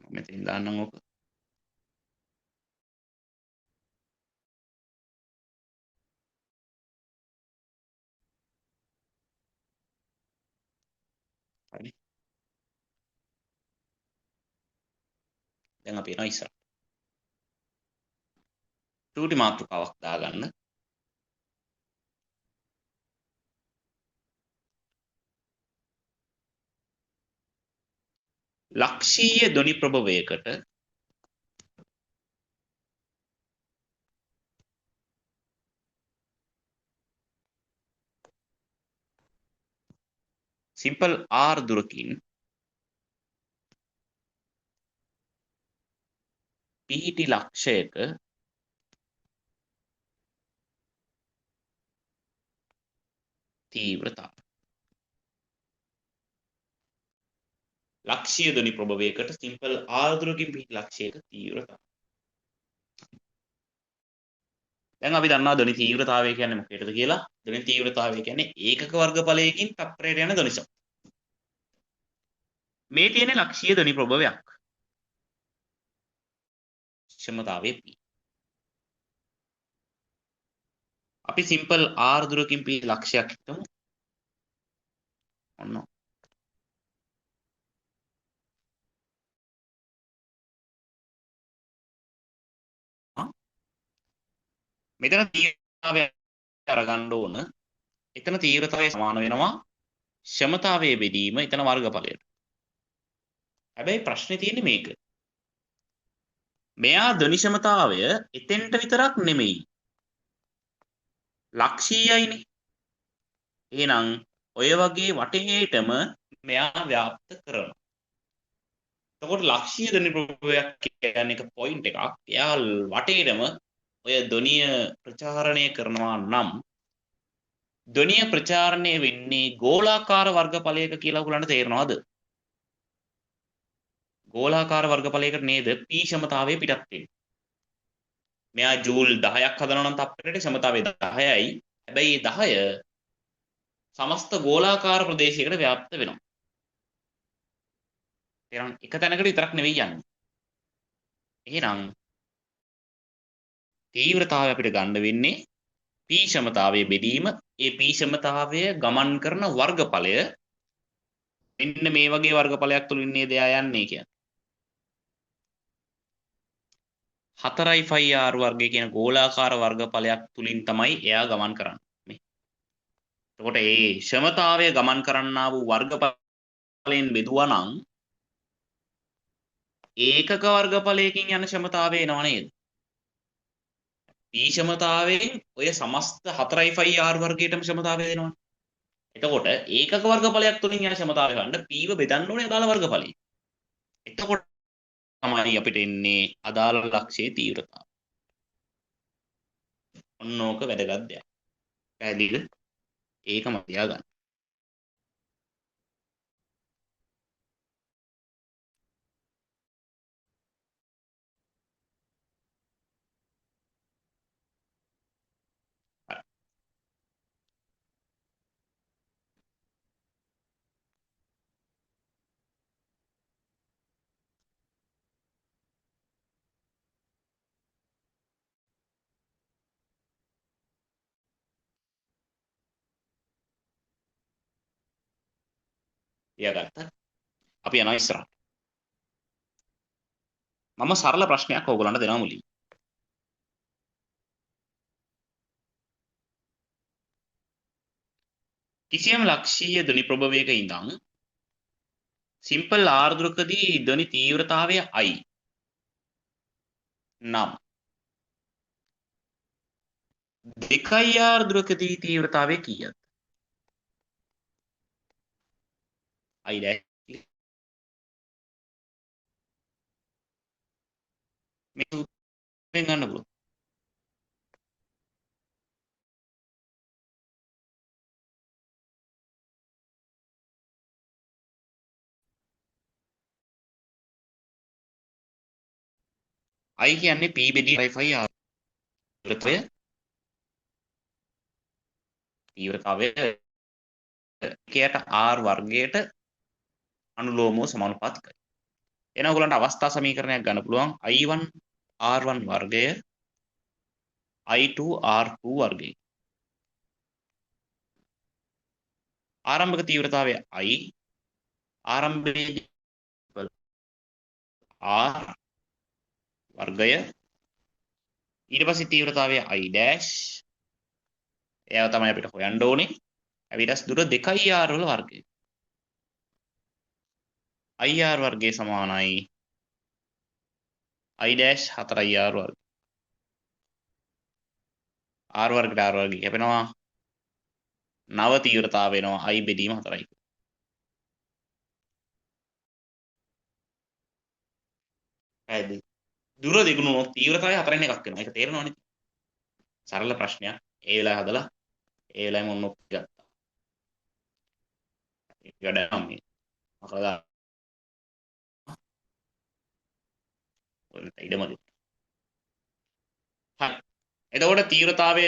මම මෙතනින් දාන්නම් ඕක. හරි. දැන් අපි එනවා ඉස්සරහට. චූටි මාතෘකාවක් දාගන්න. ලක්ෂීය ධ්වනි ප්‍රභවයකට සිම්පල් R දුරකින් පිහිටි ලක්ෂයක තීව්‍රතාවය. ලක්ෂීය ධ්වනි ප්‍රභවයකට සිම්පල් R දුරකින් පිහිටි ලක්ෂයක තීව්‍රතාවය. දැන් අපි දන්නවා ධ්වනි තීව්‍රතාවය කියන්නේ මොකේද කියලා. ධ්වනි තීව්‍රතාවය කියන්නේ ඒකක වර්ගඵලයකින් තප්පරයට යන ධ්වනි ශබ්ද. මේ තියෙන ලක්ෂීය ධ්වනි ප්‍රභවයක්. ක්ෂමතාවයේ P. අපි සිම්පල් R දුරකින් පිහිටි ලක්ෂයක් හිතමු. ඔන්න. මෙතන තීව්‍රතාවය අරගන්න ඕන. එතන තීව්‍රතාවය සමාන වෙනවා ක්ෂමතාවයේ බෙදීම එතන වර්ගඵලයට. හැබැයි ප්‍රශ්නේ තියෙන්නේ මේක. මෙයා ධ්වනි ක්ෂමතාවය එතෙන්ට විතරක් නෙමෙයි. ලක්ෂීයයිනේ. එහෙනම් ඔය වගේ වටේටම මෙයා ව්‍යාප්ත කරනවා. එතකොට ලක්ෂීය ධ්වනි ප්‍රභවයක් කියන්නේ එක පොයින්ට් එකක්. එයා වටේටම ඔය ධ්වනිය ප්‍රචාරණය කරනවා නම් ධ්වනිය ප්‍රචාරණය වෙන්නේ ගෝලාකාර වර්ගඵලයක කියලා ඔයගලන්ට තේරෙනවද? ගෝලාකාර වර්ගඵලයකට නේද P ක්ෂමතාවය පිටත් වෙන්නේ. මෙයා ජූල් 10ක් හදනවා නම් තප්පරයට ක්ෂමතාවය 10යි. හැබැයි මේ 10 සමස්ත ගෝලාකාර ප්‍රදේශයකට ව්‍යාප්ත වෙනවා. එහෙනම් එක තැනකට විතරක් නෙවෙයි යන්නේ. එහෙනම් තීව්‍රතාවය අපිට ගන්න වෙන්නේ P ක්ෂමතාවයේ බෙදීම. ඒ P ක්ෂමතාවය ගමන් කරන වර්ගඵලය මෙන්න මේ වගේ වර්ගඵලයක් තුලින් නේද එයා යන්නේ කියන්නේ. 4R වර්ගය කියන ගෝලාකාර වර්ගඵලයක් තුලින් තමයි එයා ගමන් කරන්නේ. එතකොට ඒ ක්ෂමතාවය ගමන් කරන්නා වූ වර්ගඵලයෙන් බෙදුවා නම් ඒකක වර්ගඵලයකින් යන ක්ෂමතාවය එනව නේද? P ක්ෂමතාවයෙන් ඔය සමස්ත 4R වර්ගයටම ක්ෂමතාවය දෙනවනේ. එතකොට ඒකක වර්ගඵලයක් තුලින් යන ක්ෂමතාවය ගන්න P ව බෙදන්න ඕනේ අදාළ වර්ගඵලෙ. එතකොට තමයි අපිට එන්නේ අදාළ ලක්ෂයේ තීව්‍රතාවය. ඔන්න ඕක වැදගත් දෙයක්. පැහැදිලිද? ඒකම තියාගන්න. තියාගත්තා. අපි යනවා ඉස්සරහට. මම සරල ප්‍රශ්නයක් ඕගොල්ලන්ට දෙනවා මුලින්. කිසියම් ලක්ෂීය ධ්වනි ප්‍රභවයක ඉඳන් සිම්පල් ආර්ද්‍රකදී ධ්වනි තීව්‍රතාවය I නම් 2 ආර්ද්‍රකදී තීව්‍රතාවය කීයද? I dash මේ සූත්‍රයෙන් ගන්න පුළුවන්. I කියන්නේ P බෙදී R5 තීව්‍රතාවය කයට R වර්ගයට අනුලෝමව සමානුපාතිකයි. එහෙනම් ඔයගලන්ට අවස්ථා සමීකරණයක් ගන්න පුළුවන් I1 R1 වර්ගය I2 R2 වර්ගය. ආරම්භක තීව්‍රතාවය I ආරම්භයේ R වර්ගය ඊට පස්සේ තීව්‍රතාවය I dash එයාව තමයි අපිට හොයන්න ඕනේ. ඊට දුර 2ir වල වර්ගය. ir වර්ගය සමානයි I dash 4ir වර්ගය. r වර්ගයට r වර්ගය කැපෙනවා. නව තීව්‍රතාවය වෙනවා I බෙදීම 4යි. හරිද? දුර දෙගුණුනොත් තීව්‍රතාවය 4න් එකක් වෙනවා. ඒක තේරෙනවනේ. සරල ප්‍රශ්නයක්. ඒ වෙලාව හදලා ඒ වෙලාවෙම ඔන්න ඔප් ගත්තා. ඒක වැඩම මේ. මොකද ඔය ඉඩමද. හරි. එතකොට තීව්‍රතාවය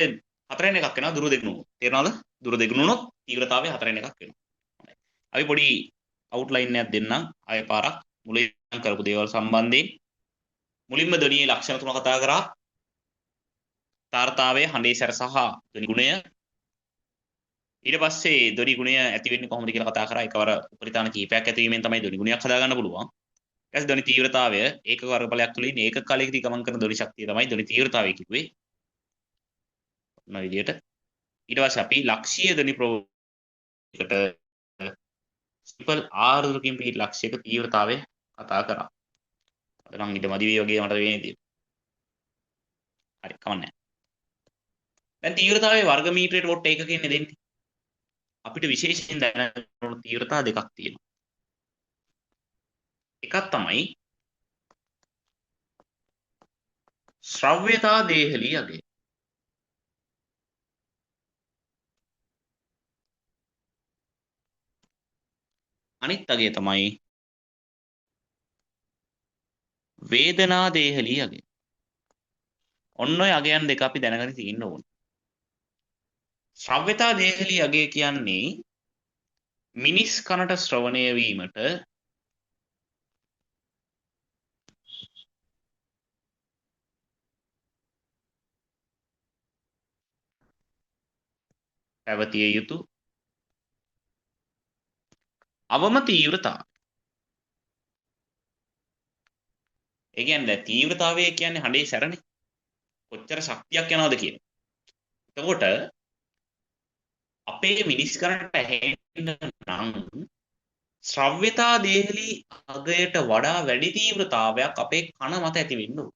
4න් එකක් වෙනවා දුර දෙගුණුනොත්. තේරෙනවද? දුර දෙගුණුනොත් තීව්‍රතාවය 4න් එකක් වෙනවා. හොඳයි. අපි පොඩි අවුට්ලයින් එකක් දෙන්නම්. ආයෙ පාරක් මුලින් කරපු දේවල් සම්බන්ධයෙන් මුලින්ම ධ්වනියේ ලක්ෂණ තුන කතා කරා. තාර්තාවය, හඬේ සැර සහ ධ්වනි ගුණය. ඊට පස්සේ ධ්වනි ගුණය ඇති වෙන්නේ කොහොමද කියලා කතා කරා. එකවර උපරිතාන කීපයක් ඇති වීමෙන් තමයි ධ්වනි ගුණයක් හදා ගන්න පුළුවන්. ඊට පස්සේ ධ්වනි තීව්‍රතාවය ඒකක වර්ගඵලයක් තුලින් ඒකක කාලයකදී ගමන් කරන ධ්වනි ශක්තිය තමයි ධ්වනි තීව්‍රතාවය කිව්වේ. ඔන්න විදියට. ඊට පස්සේ අපි ලක්ෂීය ධ්වනි ප්‍රෝග්‍රෑමයකට සිම්පල් R දුරකින් පිට ලක්ෂයක තීව්‍රතාවය කතා කරා. අද නම් ඊට මදි වේ වගේ මට වෙන්නේ. හරි කමන්නේ. දැන් තීව්‍රතාවයේ වර්ග මීටරයට වොට් ඒකකින් දෙන්නේ. අපිට විශේෂයෙන් දැනගන්න ඕන තීව්‍රතා දෙකක් තියෙනවා. එකක් තමයි ශ්‍රව්‍යතා දේහලී අගය. අනිත් අගය තමයි වේදනා දේහලී අගය. ඔන්න ඔය අගයන් දෙක අපි දැනගෙන තියෙන්න ඕනේ. ශ්‍රව්‍යතා දේහලී අගය කියන්නේ මිනිස් කනට ශ්‍රවණය වීමට පැවතිය යුතු අවම තීව්‍රතාවය. ඒ කියන්නේ තීව්‍රතාවය කියන්නේ හඬේ සැරනේ. කොච්චර ශක්තියක් යනවද කියන. එතකොට අපේ මිනිස් කනට ඇහෙන්න නම් ශ්‍රව්‍යතා දේහලී අගයට වඩා වැඩි තීව්‍රතාවයක් අපේ කන මත ඇති වෙන්න ඕන.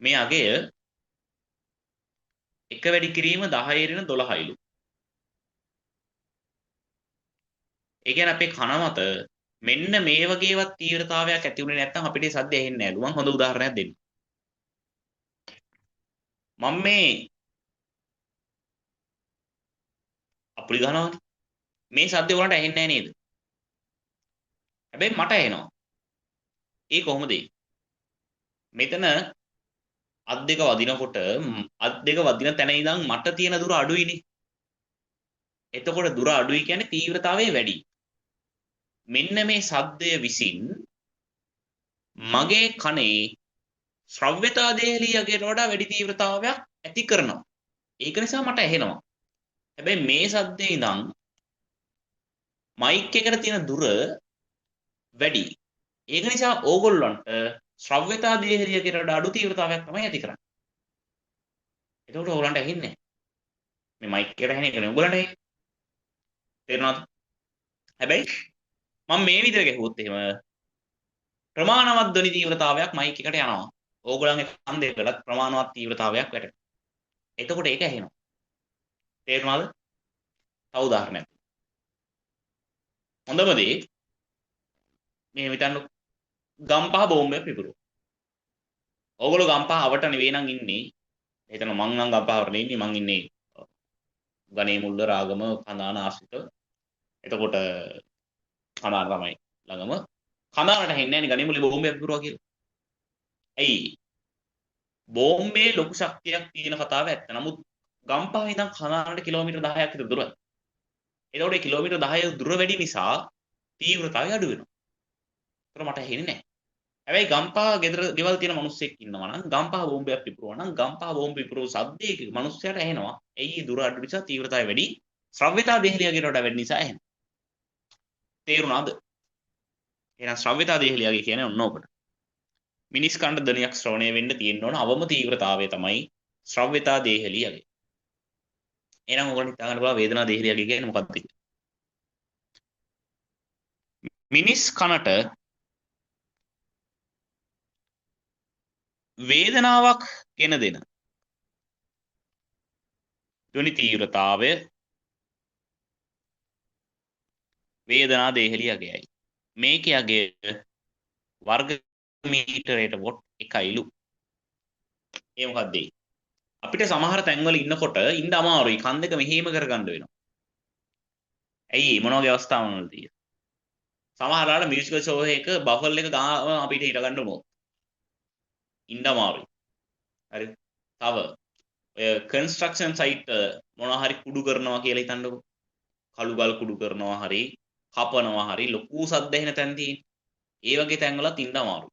මේ අගය එක වැඩි කිරීම 10 12යිලු. ඒ කියන්නේ අපේ කන මත මෙන්න මේ වගේවත් තීව්‍රතාවයක් ඇති වුණේ නැත්නම් අපිට සද්ද ඇහෙන්නේ නැහැ. මම හොඳ උදාහරණයක් දෙන්නම්. මම මේ අපුඩි ගන්නවානේ. මේ සද්ද උනට ඇහෙන්නේ නැහැ නේද? හැබැයි මට ඇහෙනවා. ඒ කොහොමද? මෙතන අත් දෙක වදිනකොට අත් දෙක වදින තැන ඉඳන් මට තියෙන දුර අඩුයිනේ. එතකොට දුර අඩුයි කියන්නේ තීව්‍රතාවය වැඩි. මෙන්න මේ සද්දය විසින් මගේ කනේ ශ්‍රව්‍යතා දේහලී අගයට වඩා වැඩි තීව්‍රතාවයක් ඇති කරනවා. ඒක නිසා මට ඇහෙනවා. හැබැයි මේ සද්දේ ඉඳන් මයික් එකට තියෙන දුර වැඩි. ඒක නිසා ඕගොල්ලන්ට ශ්‍රව්‍යතා දේහලී අගයට වඩා අඩු තීව්‍රතාවයක් තමයි ඇති කරන්නේ. එතකොට ඕගොල්ලන්ට ඇහෙන්නේ මේ මයික් එකට ඇහෙන එක නේ ඕගොල්ලන්ට ඇහෙන්නේ. තේරුණාද? හැබැයි මම මේ විදිහට ගැහුවොත් එහෙම ප්‍රමාණවත් ධ්වනි තීව්‍රතාවයක් මයික් එකට යනවා. ඕගොල්ලන්ගේ කන් දෙකටත් ප්‍රමාණවත් තීව්‍රතාවයක් වැටෙනවා. එතකොට ඒක ඇහෙනවා. තේරුණාද? තව උදාහරණයක්. හොඳම දේ මේ හිතන්න ගම්පහ බෝම්බයක් පිපුරුවා. ඕගොල්ලෝ ගම්පහ අවට නෙවෙයි නම් ඉන්නේ. හිතන්න මං නම් ගම්පහ අවට නෙවෙයි මං ඉන්නේ ගණේ මුල්ල රාගම කඳාන ආශ්‍රිත. එතකොට කඳාන තමයි ළඟම. කඳානට හෙන්නේ නැහැ නේ ගනිමුලි බෝම්බයක් පුරවා කියලා. ඇයි? බෝම්බේ ලොකු ශක්තියක් තියෙන කතාව ඇත්ත. නමුත් ගම්පහ ඉඳන් කඳානට කිලෝමීටර් 10ක් විතර දුරයි. ඒතකොට ඒ කිලෝමීටර් 10 දුර වැඩි නිසා තීව්‍රතාවය අඩු වෙනවා. ඒතර මට හෙන්නේ නැහැ. හැබැයි ගම්පහ ගෙවල් තියෙන මිනිස්සෙක් ඉන්නවා නම් ගම්පහ බෝම්බයක් පිපුරුවා නම් ගම්පහ බෝම්බ පිපුරුව සද්දේ මිනිස්සයාට ඇහෙනවා. එයි දුර අඩු නිසා තීව්‍රතාවය වැඩි. ශ්‍රව්‍යතා දෙහෙලියකට වඩා වැඩි නිසා ඇහෙනවා. තේරුණාද? එහෙනම් ශ්‍රව්‍යතා දෙහෙලියගේ කියන්නේ ඔන්න ඔකට. මිනිස් කණ්ඩ ධනියක් ශ්‍රවණය වෙන්න තියෙන්න ඕන අවම තීව්‍රතාවය තමයි ශ්‍රව්‍යතා දෙහෙලියගේ. එහෙනම් ඔයගොල්ලෝ හිතා ගන්න බලන්න වේදනා දෙහෙලියගේ කියන්නේ මොකක්ද කියලා. මිනිස් කනට වේදනාවක් ගෙන දෙන ධ්වනි තීව්‍රතාවය වේදනා දෙහෙලියගේයි. මේකයගේ වර්ග මීටරයට වොට් 1යිලු. ඒ මොකක්ද? අපිට සමහර තැන්වල ඉන්නකොට ඉන්න අමාරුයි. කන් දෙක මෙහෙම කරගන්න වෙනවා. ඇයි මොන වගේ අවස්ථාවවලදී? සමහරවල්ලාට මියුසිකල් ෂෝ එකක බෆල් එක ගාම අපිට හිට ගන්න උනොත් ඉන්න අමාරුයි. හරි. තව ඔය කන්ස්ට්‍රක්ෂන් සයිට් මොනවා හරි කුඩු කරනවා කියලා හිතන්නකෝ. කළු ගල් කුඩු කරනවා හරි කපනවා හරි ලොකු සද්ද එන තැන් තියෙන. ඒ වගේ තැන්වලත් ඉන්න අමාරුයි.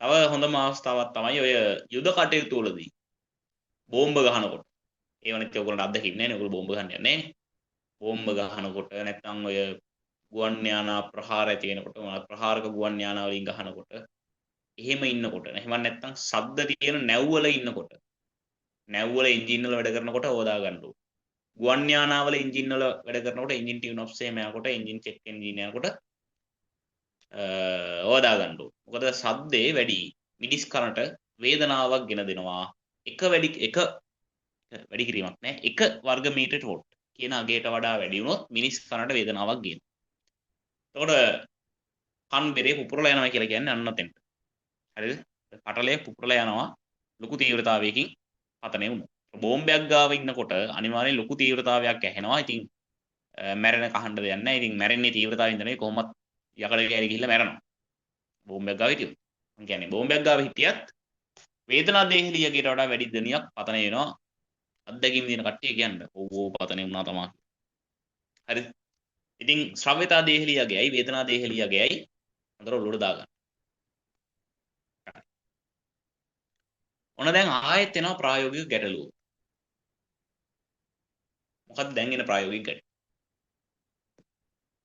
තව හොඳම අවස්ථාවක් තමයි ඔය යුද කටයුතු වලදී බෝම්බ ගහනකොට. ඒවනිත් ඔයගොල්ලන්ට අත්දැකීම් නැහැ නේ. ඔයගොල්ලෝ බෝම්බ ගහන්නේ නැහැ නේ. බෝම්බ ගහනකොට නැත්නම් ඔය ගුවන් යානා ප්‍රහාර ඇති වෙනකොට ප්‍රහාරක ගුවන් යානා වලින් ගහනකොට එහෙම ඉන්නකොට එහෙම නැත්නම් ශබ්ද තියෙන නැව්වල ඉන්නකොට නැව්වල එන්ජින් වල වැඩ කරනකොට ඕදා ගන්න ඕන. ගුවන් යානා වල එන්ජින් වල වැඩ කරනකොට එන්ජින් ටියුන් ඔෆ්ස් එහෙම යනකොට එන්ජින් චෙක් එන්ජින් යනකොට ඕදා ගන්න ඕන. මොකද ශබ්දේ වැඩි මිනිස් කනට වේදනාවක් ගෙන දෙනවා. එක වැඩි කිරීමක් නෑ. එක වර්ග මීටරට වොට් කියන අගයට වඩා වැඩි වුණොත් මිනිස් කනට වේදනාවක් ගේනවා. එතකොට කන් බෙරේ පුපුරලා යනවා කියලා කියන්නේ අන්න තෙන්ට. හරිද? පටලය පුපුරලා යනවා ලොකු තීව්‍රතාවයකින් පතනය වුණා. බෝම්බයක් ගාව ඉන්නකොට අනිවාර්යෙන් ලොකු තීව්‍රතාවයක් ඇහෙනවා. ඉතින් මැරෙන කහන්න දෙයක් නැහැ. ඉතින් මැරෙන්නේ තීව්‍රතාවයෙන් නෙවෙයි කොහොමත් යකඩ කැරි ගිහිල්ලා මැරෙනවා. බෝම්බයක් ගාව හිටියොත්. මම කියන්නේ බෝම්බයක් ගාව හිටියත් වේදනා දේහලියකට වඩා වැඩි දණියක් පතන වෙනවා. අත්දැකීම් දින කට්ටිය කියන්නේ. ඕ පතනේ වුණා තමයි. හරිද? ඉතින් ශ්‍රව්‍යතා දේහලියගේයි වේදනා දේහලියගේයි අතර ඔලුවට දාගන්න. ඔන්න දැන් ආයෙත් එනවා ප්‍රායෝගික ගැටලුව. මොකක්ද දැන් එන ප්‍රායෝගික ගැටලුව?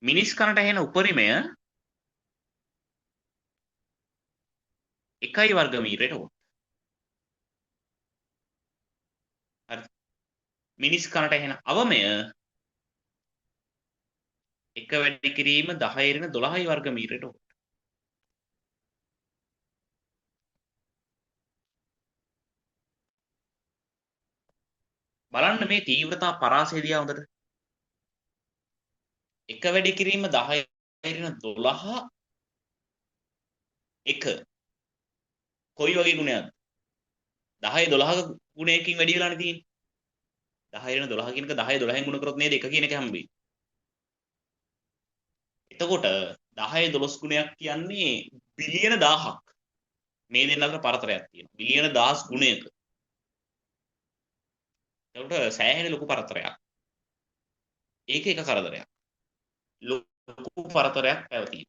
මිනිස් කනට ඇහෙන උපරිමය 1 වර්ග මීටරයට වොට්. හරි. මිනිස් කනට ඇහෙන අවමය 1 වැඩි කිරීම 10^12 වර්ග මීටරයට වොට්. බලන්න මේ තීව්‍රතා පරාසය දිහා හොඳට. 1 වැඩි කිරීම 10^12 1 කොයි වගේ ගුණයක්ද? 10/12ක ගුණයකින් වැඩි වෙලානේ තියෙන්නේ. 10/12 කියන එක 10/12න් ගුණ කරොත් නේද 1 කියන එක හම්බෙන්නේ. එතකොට 10/12 ගුණයක් කියන්නේ බිලියන 1000ක්. මේ දෙන්න අතර පරතරයක් තියෙනවා. බිලියන 1000 ගුණයක. එතකොට සෑහෙන ලොකු පරතරයක්. ඒක එක කරදරයක්. ලොකු පරතරයක් පැවතී.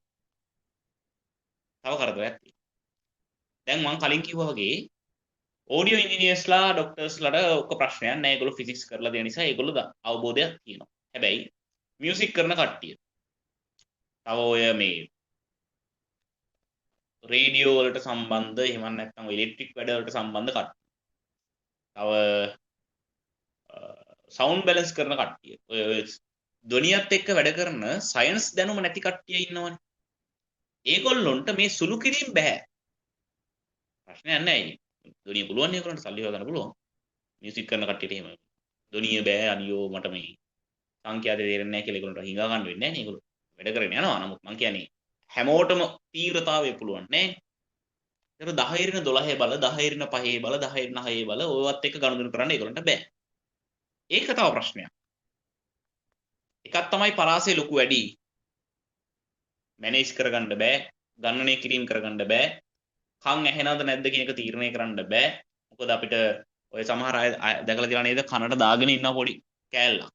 තව කරදරයක් තියෙනවා. දැන් මම කලින් කිව්වා වගේ ඔඩියෝ ඉන්ජිනියර්ස්ලා ડોක්ටර්ස්ලාට ඔක්ක ප්‍රශ්නයක් නැහැ. ඒගොල්ලෝ ෆිසික්ස් කරලා තියෙන නිසා ඒගොල්ලෝ අවබෝධයක් තියෙනවා. හැබැයි මියුසික් කරන කට්ටිය තව ඔය මේ රේඩියෝ වලට සම්බන්ධ එහෙම නැත්නම් ඉලෙක්ට්‍රික් වැඩ වලට සම්බන්ධ කට්ටිය. තව සවුන්ඩ් බැලන්ස් කරන කට්ටිය. ඔය ධ්වනියත් එක්ක වැඩ කරන සයන්ස් දැනුම නැති කට්ටිය ඉන්නවනේ. ඒගොල්ලොන්ට මේ සුළු කිරීම බෑ. ප්‍රශ්නයක් නැහැ. ධ්වනිය පුළුවන් නේ කරන්න සල්ලි හොයගන්න පුළුවන්. මියුසික් කරන කට්ටියට එහෙම ධ්වනිය බෑ අනියෝ මට මේ සංඛ්‍යාත තේරෙන්නේ නැහැ කියලා ඒගොල්ලන්ට හිඟා ගන්න වෙන්නේ නැහැ නේ. ඒගොල්ලෝ වැඩ කරගෙන යනවා. නමුත් මම කියන්නේ හැමෝටම තීව්‍රතාවය පුළුවන් නේ. ඒක 10/12 බල 10/5 බල 10/9 බල ඔයවත් එක්ක ගනුදෙනු කරන්න ඒගොල්ලන්ට බෑ. ඒක තව ප්‍රශ්නයක්. එකක් තමයි පරාසය ලොකු වැඩි. මැනේජ් කරගන්න බෑ. ගණනය කිරීම කරගන්න බෑ. කන් ඇහෙනවද නැද්ද කියන එක තීරණය කරන්න බෑ. මොකද අපිට ඔය සමහර අය දැකලා තියෙනවා නේද කනට දාගෙන ඉන්න පොඩි කෑල්ලක්.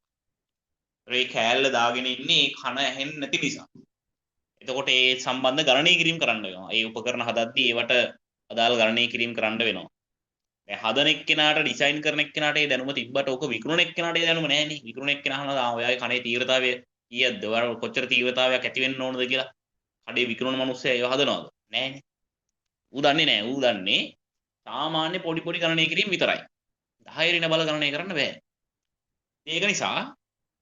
ඒ කෑල්ල දාගෙන ඉන්නේ කන ඇහෙන්නේ නැති නිසා. එතකොට ඒ සම්බන්ධ ගණනය කිරීම කරන්න වෙනවා. ඒ උපකරණ හදද්දී ඒවට අදාළ ගණනය කිරීම කරන්න වෙනවා. දැන් හදන එක්කෙනාට ඩිසයින් කරන එක්කෙනාට ඒ දැනුම තිබ්බට ඕක විකුණන එක්කෙනාට ඒ දැනුම නැහැ නේ. විකුණන එක්කෙනා අහනවා ඔයාගේ කනේ තීව්‍රතාවය කීයක්ද? ඔයාලා කොච්චර තීව්‍රතාවයක් ඇති වෙන්න ඕනද කියලා. කඩේ විකුණන මිනිස්සයා ඒව හදනවද? නැහැනේ. ඌ දන්නේ නැහැ. ඌ දන්නේ සාමාන්‍ය පොඩි පොඩි ගණනය කිරීම විතරයි. 10 ඍණ බල ගණනය කරන්න බෑ. ඒක නිසා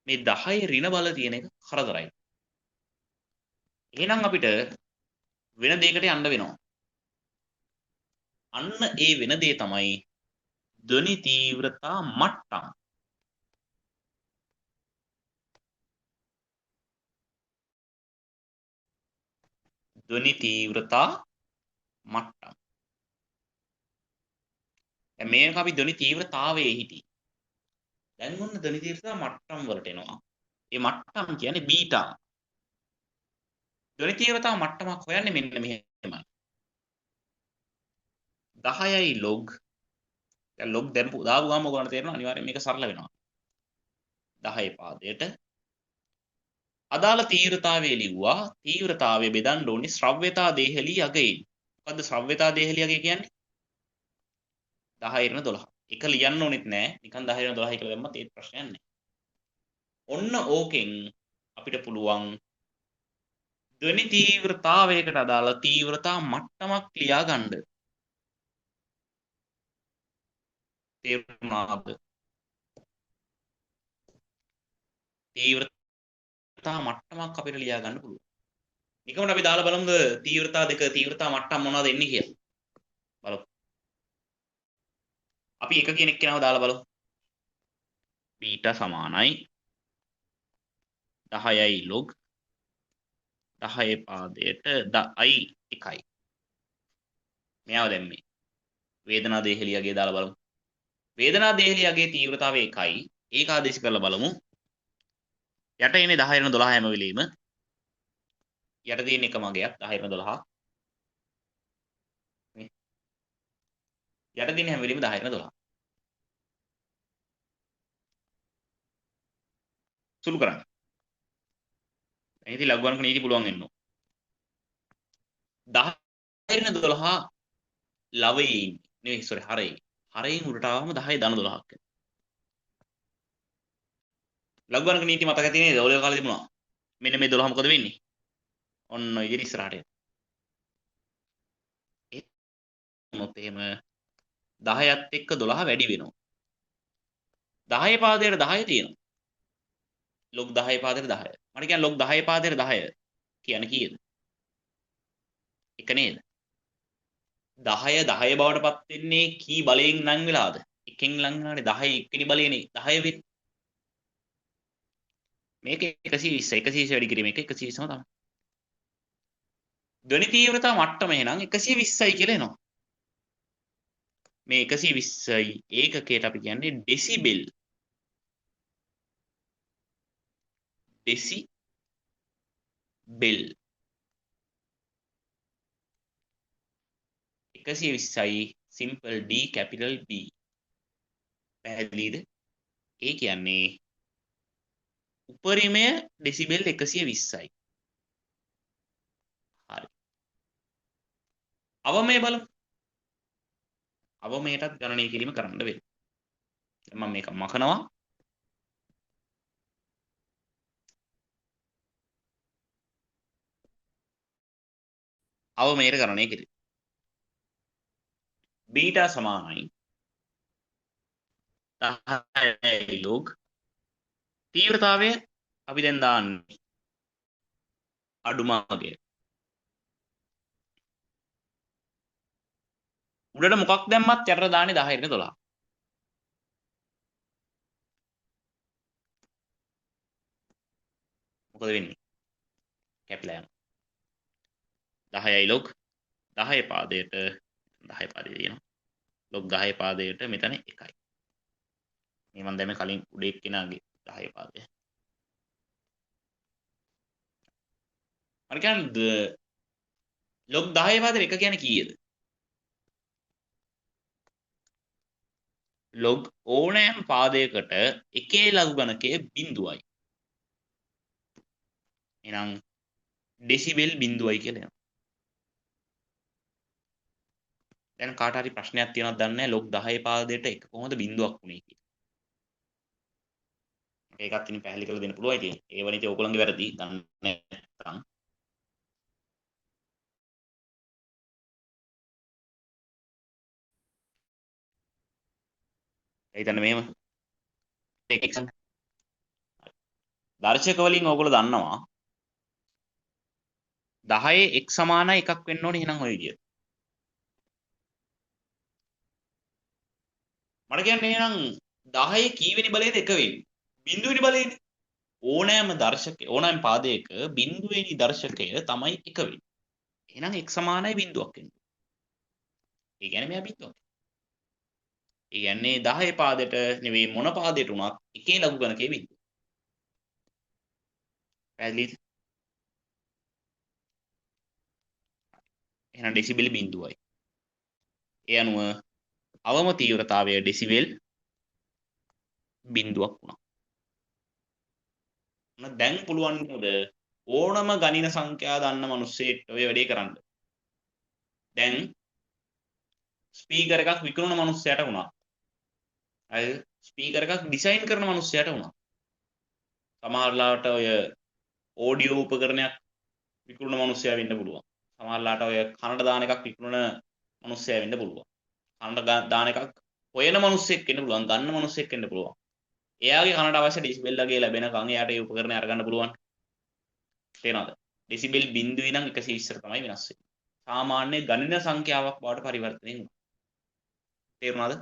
මේ 10 ඍණ බල තියෙන එක කරදරයි. එහෙනම් අපිට වෙන දෙයකට යන්න වෙනවා. අන්න ඒ වෙන දේ තමයි ධ්වනි තීව්‍රතා මට්ටම්. ධ්වනි තීව්‍රතා මට්ටම්. දැන් මේක අපි ධ්වනි තීව්‍රතාවයේ හිටියේ. දැන් මොන ධ්වනි තීව්‍රතා මට්ටම් වලට එනවා. ඒ මට්ටම් කියන්නේ බීටා. ධ්වනි තීව්‍රතා මට්ටමක් හොයන්නේ මෙන්න මෙහෙමයි. 10යි log. දැන් log දාපු ගාම ඔයගොල්ලන්ට තේරෙනවා අනිවාර්යෙන් මේක සරල වෙනවා. 10 පාදයට අදාළ තීව්‍රතාවය ලිව්වා. තීව්‍රතාවය බෙදන්න ඕනේ ශ්‍රව්‍යතා දේහලී අගයෙන්. මොකද්ද ශ්‍රව්‍යතා දේහලී අගය කියන්නේ? 10 ඍණ 12. එක ලියන්න ඕනෙත් නෑ. නිකන් 10 ඍණ 12 කියලා දැම්මත් ඒත් ප්‍රශ්නයක් නෑ. ඔන්න ඕකෙන් අපිට පුළුවන් ධ්වනි තීව්‍රතාවයකට අදාළ තීව්‍රතා මට්ටමක් ලියා ගන්න. තේරුණාද? තීව්‍රතා මට්ටමක් අපිට ලියා ගන්න පුළුවන්. නිකම්ට අපි දාලා බලමුද තීව්‍රතා දෙක තීව්‍රතා මට්ටම් මොනවද එන්නේ කියලා. බලමු. අපි එක කෙනෙක් කෙනාව දාලා බලමු. බීටා සමානයි 10යි log 10 පාදයට i 1යි. මෙයාව දැම්මේ. වේදනා දේහලියගේ දාලා බලමු. වේදනා දේහලියගේ තීව්‍රතාවය 1යි. ඒක ආදේශ කරලා බලමු. යට එන්නේ 10 ඍණ 12 හැම වෙලෙම. යට තියෙන එක මගයක් 10 ඍණ 12. මේ යට තියෙන හැම වෙලෙම 10 ඍණ 12. සුළු කරන්න. ඉතින් ලඝු අංක නීති පුළුවන් වෙන්න ඕන. 10 ඍණ 12 ලවයේ නෙවෙයි සෝරි හරේ. හරයෙන් උඩට ආවම 10 ධන 12ක් වෙනවා. ලඝු අංක නීති මතක තියෙන නේද? ඔය කාලේ තිබුණා. මෙන්න මේ 12 මොකද වෙන්නේ? ඔන්න ඔය විදිහට ඉස්සරහට එනවා. ඒත් මොකද එහෙම 10ත් එක්ක 12 වැඩි වෙනවා. 10 පාදයට 10 තියෙනවා. log 10 පාදයට 10. මට කියන්නේ log 10 පාදයට 10 කියන්නේ කීයද? එක නේද? 10 10 බවට පත් වෙන්නේ කී බලයෙන් නම් වෙලාද? එකෙන් ලං වෙනානේ 10 එක්කෙනි බලයනේ 10 වෙන්නේ. මේක 120 120 වැඩි කිරීම එක 120ම තමයි. ධ්වනි තීව්‍රතා මට්ටම එහෙනම් 120යි කියලා එනවා. මේ 120යි ඒකකයට අපි කියන්නේ ඩෙසිබෙල්. ඩෙසිබෙල් 120යි සිම්පල් D කැපිටල් B. පැහැදිලිද? ඒ කියන්නේ උපරිමය ඩෙසිබෙල් 120යි. හරි. අවමය බලමු. අවමයටත් ගණනය කිරීම කරන්න වෙනවා. දැන් මම මේක මකනවා. අවමයට ගණනය කිරීම. බීටා සමානයි 10යි log තීව්‍රතාවය අපි දැන් දාන්නේ අඩුමාගේ. උඩට මොකක් දැම්මත් යටට දාන්නේ 10 ඍණ 12. මොකද වෙන්නේ? කැපිලා යනවා. 10යි log 10 පාදයට 10 පාදේ තියෙනවා. log 10 පාදයට මෙතන 1යි. මේ මම දැම්මේ කලින් උඩ එක්කෙනාගේ 10 පාදය. අර කියන්නේ log 10 පාදයට 1 කියන්නේ කීයද? log ඕනෑම පාදයකට එකේ ලඝු ගණකය බිඳුවයි. එහෙනම් ඩෙසිබෙල් බිඳුවයි කියලා එනවා. දැන් කාට හරි ප්‍රශ්නයක් තියෙනවද දන්නේ නැහැ log 10 පාදයට එක කොහොමද බිඳුවක් වුනේ කියලා. ඒකත් ඉතින් පැහැදිලි කරලා දෙන්න පුළුවන් ඉතින්. ඒ වනිත් ඔයගොල්ලන්ගේ වැරදි දන්නේ නැත්නම්. ඒ හිතන්න මෙහෙම. දර්ශක වලින් ඔයගොල්ලෝ දන්නවා 10 x සමානයි එකක් වෙන්න ඕනේ එහෙනම් ඔය විදියට. මට කියන්නේ එහෙනම් 10 කීවෙනි බලයේද එක වෙන්නේ? බිඳුවෙනි බලයේනේ. ඕනෑම දර්ශකය ඕනෑම පාදයක බිඳුවෙනි දර්ශකය තමයි එක වෙන්නේ. එහෙනම් x සමානයි බිඳුවක් වෙනවා. ඒ කියන්නේ මෙයා බිඳුවක්. ඒ කියන්නේ 10 පාදයට නෙවෙයි මොන පාදයට උනත් එකේ ලඝු ගණකයේ බිඳුව. පැහැදිලිද? එහෙනම් ඩෙසිබෙල් බිඳුවයි. ඒ අනුව අවම තීව්‍රතාවය ඩෙසිබෙල් බිඳුවක් වුණා. දැන් පුළුවන් නේද ඕනම ගණන සංඛ්‍යා දන්න මිනිස්සෙක්ට ඔය වැඩේ කරන්න. දැන් ස්පීකර් එකක් විකුණන මිනිස්සයාට වුණා. හරිද? ස්පීකර් එකක් ඩිසයින් කරන මිනිස්සයාට වුණා. සමහරලාට ඔය ඕඩියෝ උපකරණයක් විකුණන මිනිස්සයා වෙන්න පුළුවන්. සමහරලාට ඔය කනට දාන එකක් විකුණන මිනිස්සයා වෙන්න පුළුවන්. කනට දාන එකක් හොයන මිනිස්සෙක් වෙන්න පුළුවන්. ගන්න මිනිස්සෙක් වෙන්න පුළුවන්. එයාගේ කනට අවශ්‍ය ඩෙසිබෙල් වගේ ලැබෙනකන් එයාට ඒ උපකරණය අරගන්න පුළුවන්. තේරෙනවද? ඩෙසිබෙල් බිඳුවේ නම් 120 තමයි වෙනස් වෙන්නේ. සාමාන්‍ය ගණන සංඛ්‍යාවක් බවට පරිවර්තනය වෙනවා. තේරුණාද?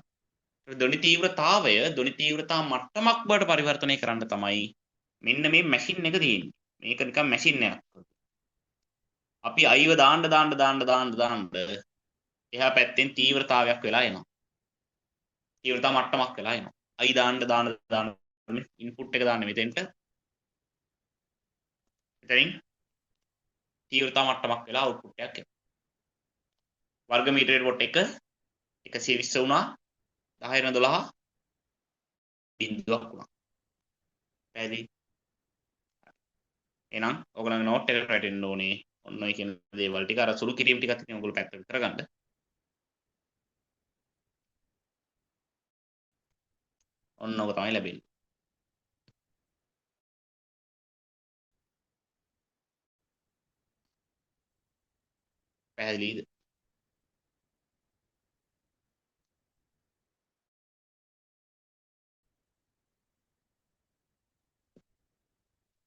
ධ්වනි තීව්‍රතාවය ධ්වනි තීව්‍රතා මට්ටමක් බවට පරිවර්තනය කරන්න තමයි මෙන්න මේ මැෂින් එක තියෙන්නේ. මේක නිකන් මැෂින් එකක්. අපි අයිව දාන්න එහා පැත්තෙන් තීව්‍රතාවයක් වෙලා එනවා. තීව්‍රතා මට්ටමක් වෙලා එනවා. අයි දාන්න ඉන්පුට් එක දාන්න මෙතෙන්ට. එතනින් තීව්‍රතා මට්ටමක් වෙලා අවුට්පුට් එකක් එනවා. වර්ග මීටරයට කොට 120 වුණා 10 12 බිඳුවක් වුණා. පැහැදිලි? එහෙනම් ඔයගොල්ලන්ගේ නෝට් එකට වැටෙන්න ඕනේ. ඔන්න ඔය කියන දේවල් ටික අර සුළු කිරීම ටිකත් ඉතින් ඔයගොල්ලෝ පැත්තකට කරගන්න. ඔන්න ඔක තමයි ලැබෙන්නේ. පැහැදිලිද?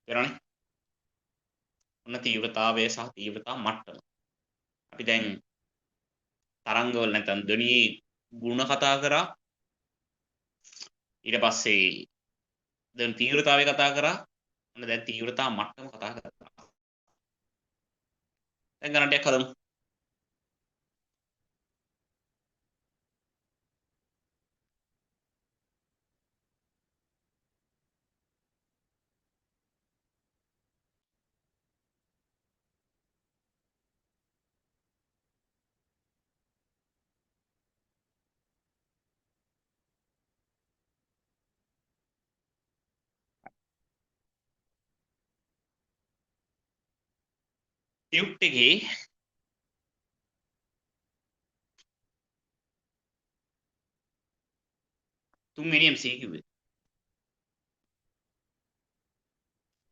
තේරුණානේ? ඔන්න තීව්‍රතාවය සහ තීව්‍රතා මට්ටම. අපි දැන් තරංගවල නැත්නම් ධ්වනියේ ගුණ කතා කරා. ඊට පස්සේ දැන් තීව්‍රතාවය කතා කරා. ඔන්න දැන් තීව්‍රතා මට්ටම කතා කරා. දැන් ගණන් ටිකක් හදමු. ටියුට් එකේ තුන්වෙනි MCQ එක.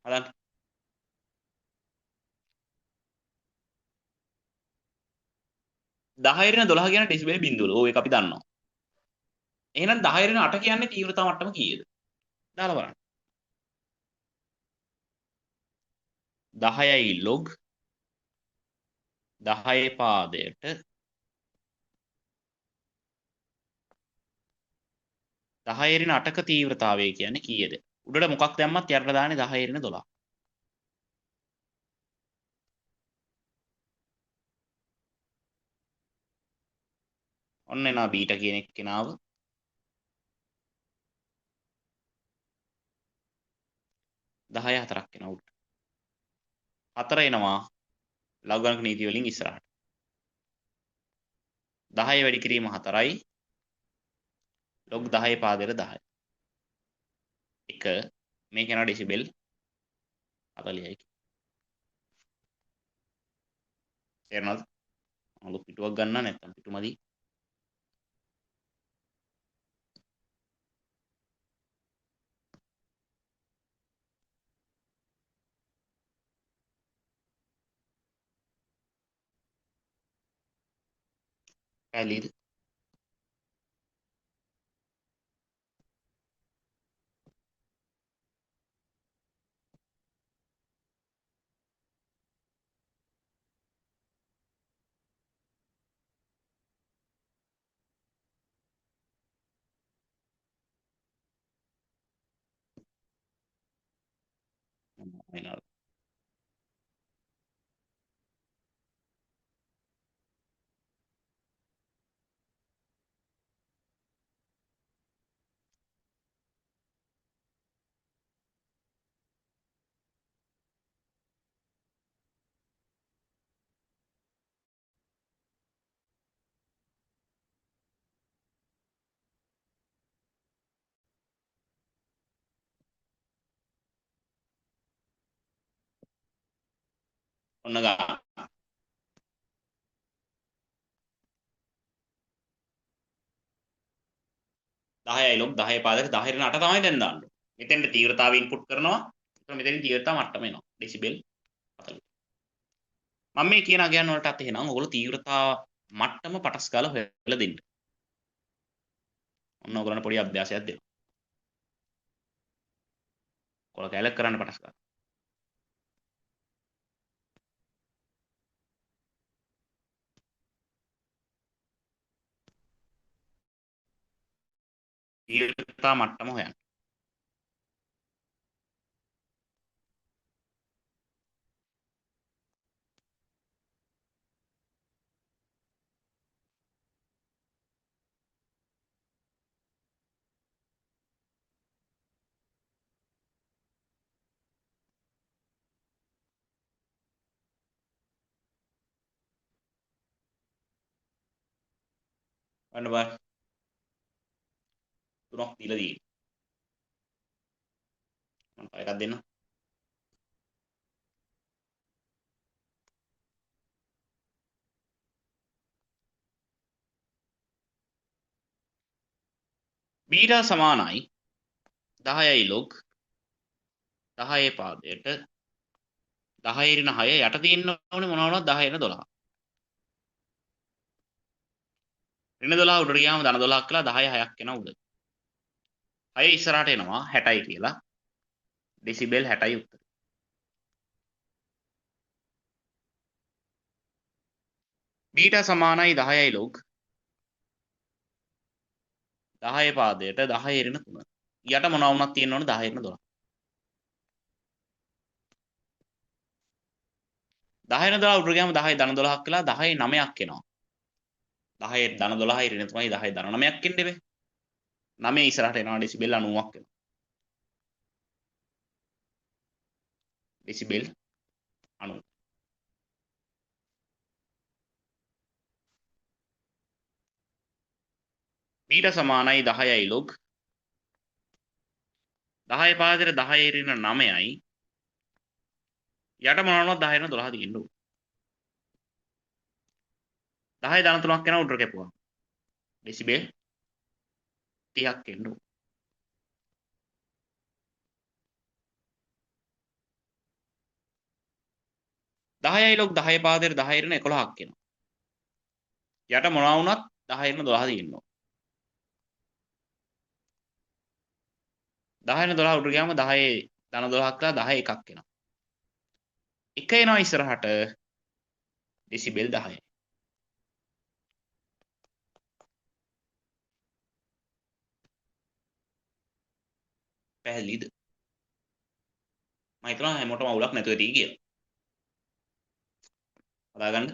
හදන්න. දහයරන 12 කියන ඩෙසිබෙල් බිඳුවල. ඕක අපි දන්නවා. එහෙනම් 10 8 කියන්නේ තීව්‍රතා මට්ටම කීයද? දාලා බලන්න. 10යි log 10 පාදයට 10 8ක තීව්‍රතාවය කියන්නේ කීයද? උඩට මොකක් දැම්මත් යටට දාන්නේ 10 12. ඔන්න එනවා බීටා කියන එක්කෙනාව. 10 4ක් එනවා උඩට. 4 එනවා ලඝු ගණක නීති වලින් ඉස්සරහට 10 වැඩි කිරීම 4යි log 10 පාදයට 10 එක මේක යනවා ඩෙසිබෙල් 40යි තේරෙනවද අලු පිටුවක් ගන්න නැත්නම් පිටුමදි පැහැදිලිද වෙනවා ඔන්න ගන්න 10යි log 10 පාදයට 10 රින 8 තමයි දැන් දාන්න මෙතෙන්ට තීව්‍රතාවය ඉන්පුට් කරනවා එතකොට මෙතනින් තීව්‍රතාව මට්ටම එනවා ඩෙසිබෙල් 40 මම මේ කියන අගයන් වලටත් එහෙනම් ඔයගොල්ලෝ තීව්‍රතාව මට්ටම පටස් ගාලා හොයලා දෙන්න ඔන්න ඔයගොල්ලන්ට පොඩි අභ්‍යාසයක් දෙනවා ඔයගොල්ලෝ කැලක් කරන්න පටස් ගන්න තීව්‍රතාව මට්ටම හොයන්න ඔන්න බලන්න තුනක් දීලා තියෙන්නේ මම තව එකක් දෙන්න බීටා සමානයි 10යි log 10 පාදයට 10 රින 6 යට තියෙන්න ඕනේ මොනවා වුණත් 10 රින 12 රින 12 උඩට ගියාම ධන 12ක් කියලා 10 6ක් එනවා උඩ 6 ඉස්සරහට එනවා 60යි කියලා ඩෙසිබෙල් 60යි උත්තර බීටා සමානයි 10යි log 10 පාදයට 10 රින 3 යට මොනවා වුණත් තියෙන්න ඕනේ 10 රින 12 10 රින 12 උඩට ගියාම 10 ධන 12ක් කියලා 10 9ක් එනවා 10 ධන 12යි රින 3යි 10 ධන 9ක් එන්නේ බෑ 9 ඉස්සරහට එනවා ඩෙසිබෙල් 90ක් එනවා ඩෙසිබෙල් 90 බීටා සමානයි 10යි log 10 පාදයට 10 රින 9යි යට මොනවද 10 රින 12 තියෙන්න ඕනේ 10 ධන 3ක් එනවා උඩට කැපුවා ඩෙසිබෙල් 30ක් එන්න ඕනේ 10යි log 10 පාදයට 10 රින 11ක් එනවා යට මොනවා වුණත් 10 රින 12 තියෙන්න ඕනේ 10 රින 12 උඩට ගියාම 10 ධන 12ක් කියලා 10 එකක් එනවා එක එනවා ඉස්සරහට ඩෙසිබෙල් 10යි පැහැදිලිද මම හිතනවා හැමෝටම අවුලක් නැතුව ඇති කියලා හදාගන්න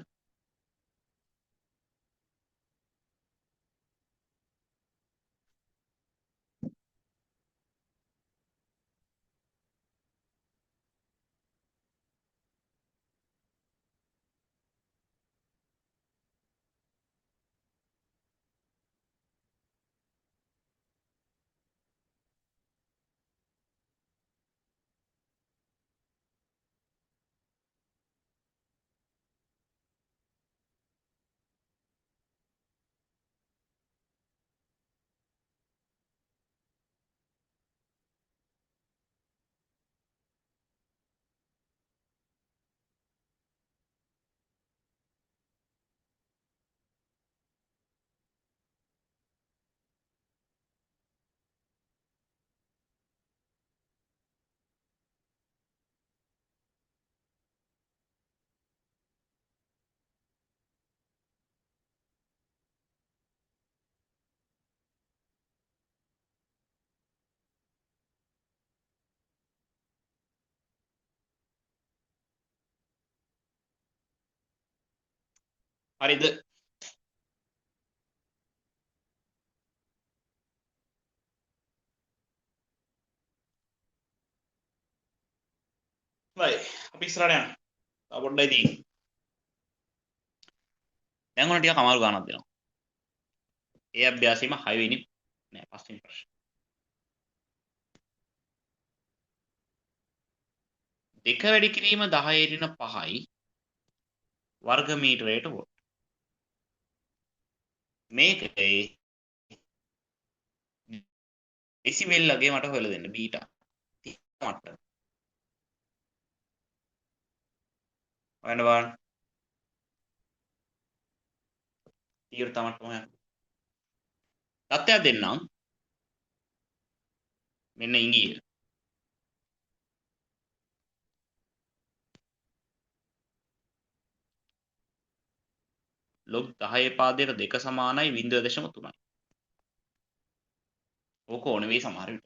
හරිද? හරි. අපි ඉස්සරහට යන්න. තව පොඩ්ඩයි තියෙන්නේ. දැන් ඔන්න ටිකක් අමාරු ගානක් දෙනවා. ඒ අභ්‍යාසෙම 6 වෙනි නෑ 5 වෙනි ප්‍රශ්න. දෙක වැඩි කිරීම 10 ඍණ 5යි වර්ග මීටරයට වොට්. මේකේ ඩෙසිබෙල් ලගේ මට හොයලා දෙන්න බීටා. මට්ටම. හොයන්න බලන්න. තීව්‍රතා මට්ටම හොයන්න. තත්ත්වයක් දෙන්නම්. මෙන්න ඉංගිය. log 10 පාදයට 2 සමානයි 0.3යි. ඕක ඕන වෙයි සමහර විට.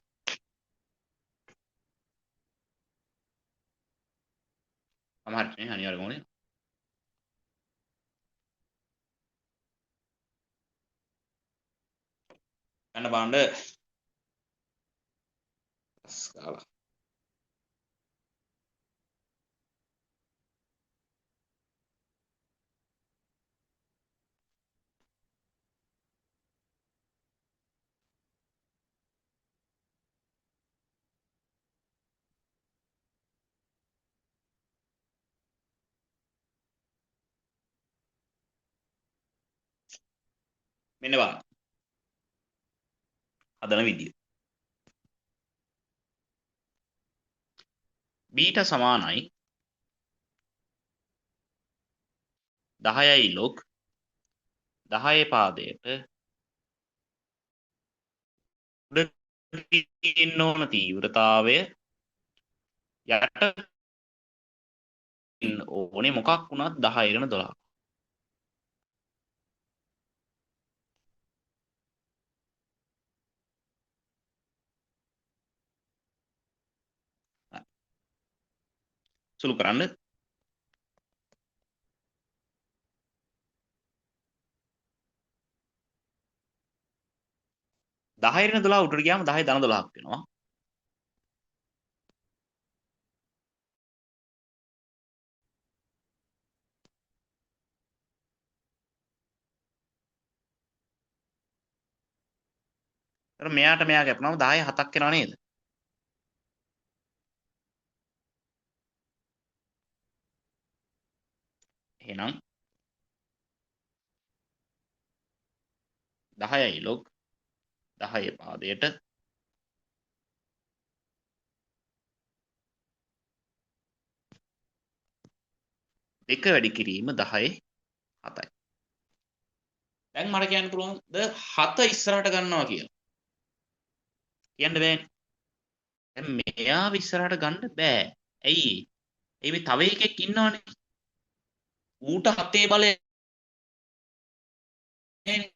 සමහර විට නේ අනිවාර්යයෙන්ම ඕනේ. යන්න බලන්න. ස්කාලා. මෙන්න බලන්න. හදන විදිය. බීටා සමානයි 10යි log 10 පාදයට උඩ තියෙන්න ඕන තීව්‍රතාවය යට ඕනේ මොකක් වුණත් 10 ඍණ 12. සුළු කරන්න. දහය ඍණ 12 උඩට ගියාම 10 ධන 12ක් වෙනවා. ඒතර මෙයාට මෙයා කැපුණාම 10 7ක් වෙනව නේද? එහෙනම් 10යි log 10 පාදයට දෙක වැඩි කිරීම 10 7යි. දැන් මට කියන්න පුළුවන්ද 7 ඉස්සරහට ගන්නවා කියලා? කියන්න බෑනේ. දැන් මෙයා ඉස්සරහට ගන්න බෑ. ඇයි? ඒ මේ තව එකෙක් ඉන්නවනේ. ඌට 7 බලය නැහැ.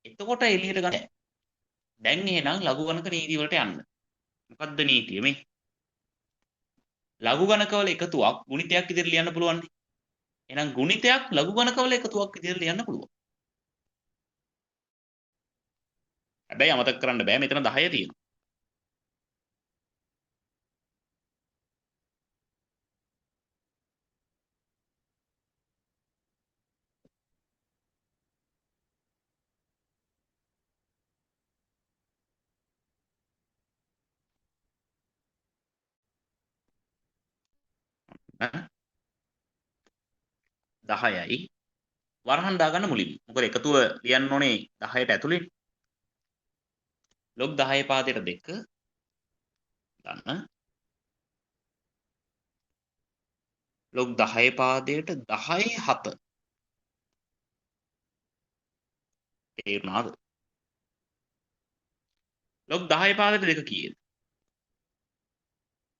එතකොට එළියට ගන්න. දැන් එහෙනම් ලඝු ගණක නීති වලට යන්න. මොකද්ද නීතිය මේ? ලඝු ගණකවල එකතුවක් ගුණිතයක් විදිහට ලියන්න පුළුවන් නේ. එහෙනම් ගුණිතයක් ලඝු ගණකවල එකතුවක් විදිහට ලියන්න පුළුවන්. හැබැයි අමතක කරන්න බෑ මෙතන 10 තියෙනවා. ඈ 10යි වරහන් දාගන්න මුලින්ම. මොකද එකතුව ලියන්න ඕනේ 10ට ඇතුලේ. log 10 පාදයට 2 ගන්න. log 10 පාදයට 10යි 7. තේරුණාද? log 10 පාදයට 2 කීයද?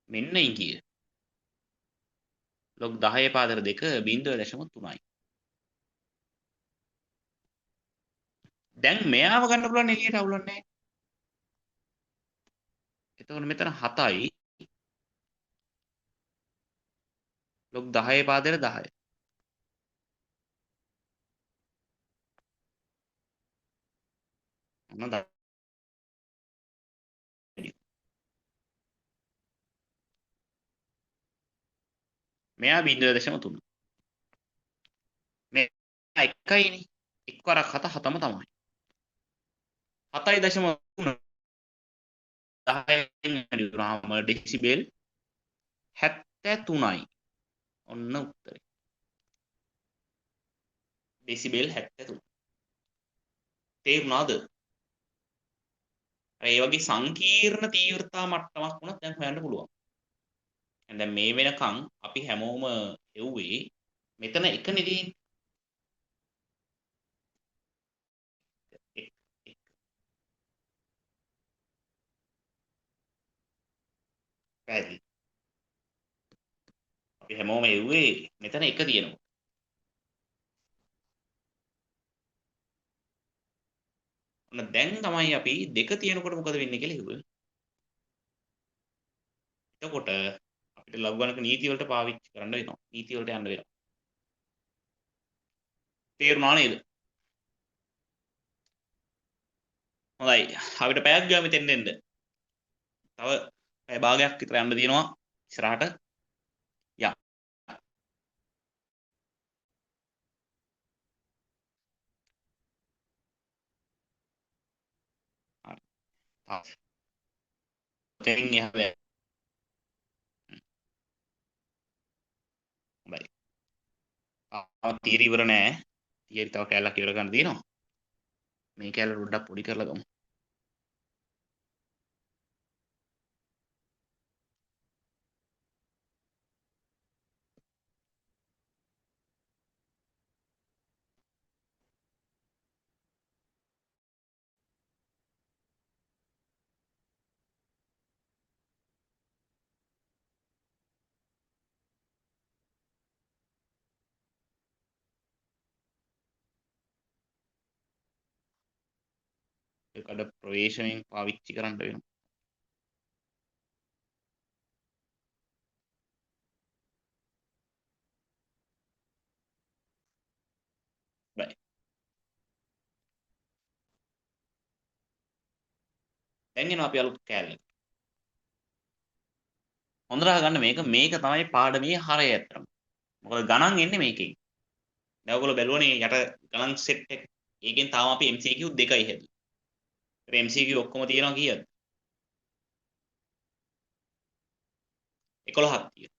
මෙන්න ඉංගිය. log 10 පාදයට 2 0.3යි. දැන් මෙයාව ගන්න පුළුවන් එළියට අවුලක් නැහැ. එතකොට මෙතන 7යි log 10 පාදයට 10. ඔන්න 10. මෙයා 0.3. මේ 1යිනේ. 1 වරක් 7 7ම තමයි. 7.3 10න් වැඩි වුණාම ඩෙසිබෙල් 73යි. ඔන්න උත්තරේ. ඩෙසිබෙල් 73. තේරුණාද? ඒ වගේ සංකීර්ණ තීව්‍රතා මට්ටමක් වුණත් දැන් හොයන්න පුළුවන්. දැන් මේ වෙනකන් අපි හැමෝම හෙව්වේ මෙතන එකනේ තියෙන්නේ. පැහැදිලි. අපි හැමෝම හෙව්වේ මෙතන එක තියෙනවා. ඔන්න දැන් තමයි අපි දෙක තියෙනකොට මොකද වෙන්නේ කියලා හෙව්වේ. එතකොට අපිට ලඝු ගණක නීති වලට පාවිච්චි කරන්න වෙනවා. නීති වලට යන්න වෙනවා. තේරුණා නේද? හොඳයි. අපිට පැයක් ගියා මෙතෙන් එන්න. තව පැය භාගයක් විතර යන්න තියෙනවා ඉස්සරහට. යා. හරි. තෙන් එහා හොඳයි. තීරි ඉවර නෑ. තීරි තව කැලක් ඉවර ගන්න තියෙනවා. මේ කැල පොඩ්ඩක් පොඩි කරලා ගමු. ඒකට ප්‍රවේශමෙන් පාවිච්චි කරන්න වෙනවා. බයි. දැන් එනවා අපි අලුත් කැලේ. හොඳට අහගන්න මේක තමයි පාඩමේ හරය ඇත්තටම. මොකද ගණන් එන්නේ මේකෙන්. දැන් ඔයගොල්ලෝ බැලුවනේ යට ගණන් සෙට් එක. ඒකෙන් තාම අපි MCQ දෙකයි හැදුවේ. ඒ MCQ ඔක්කොම තියෙනවා කීයද? 11ක් තියෙනවා.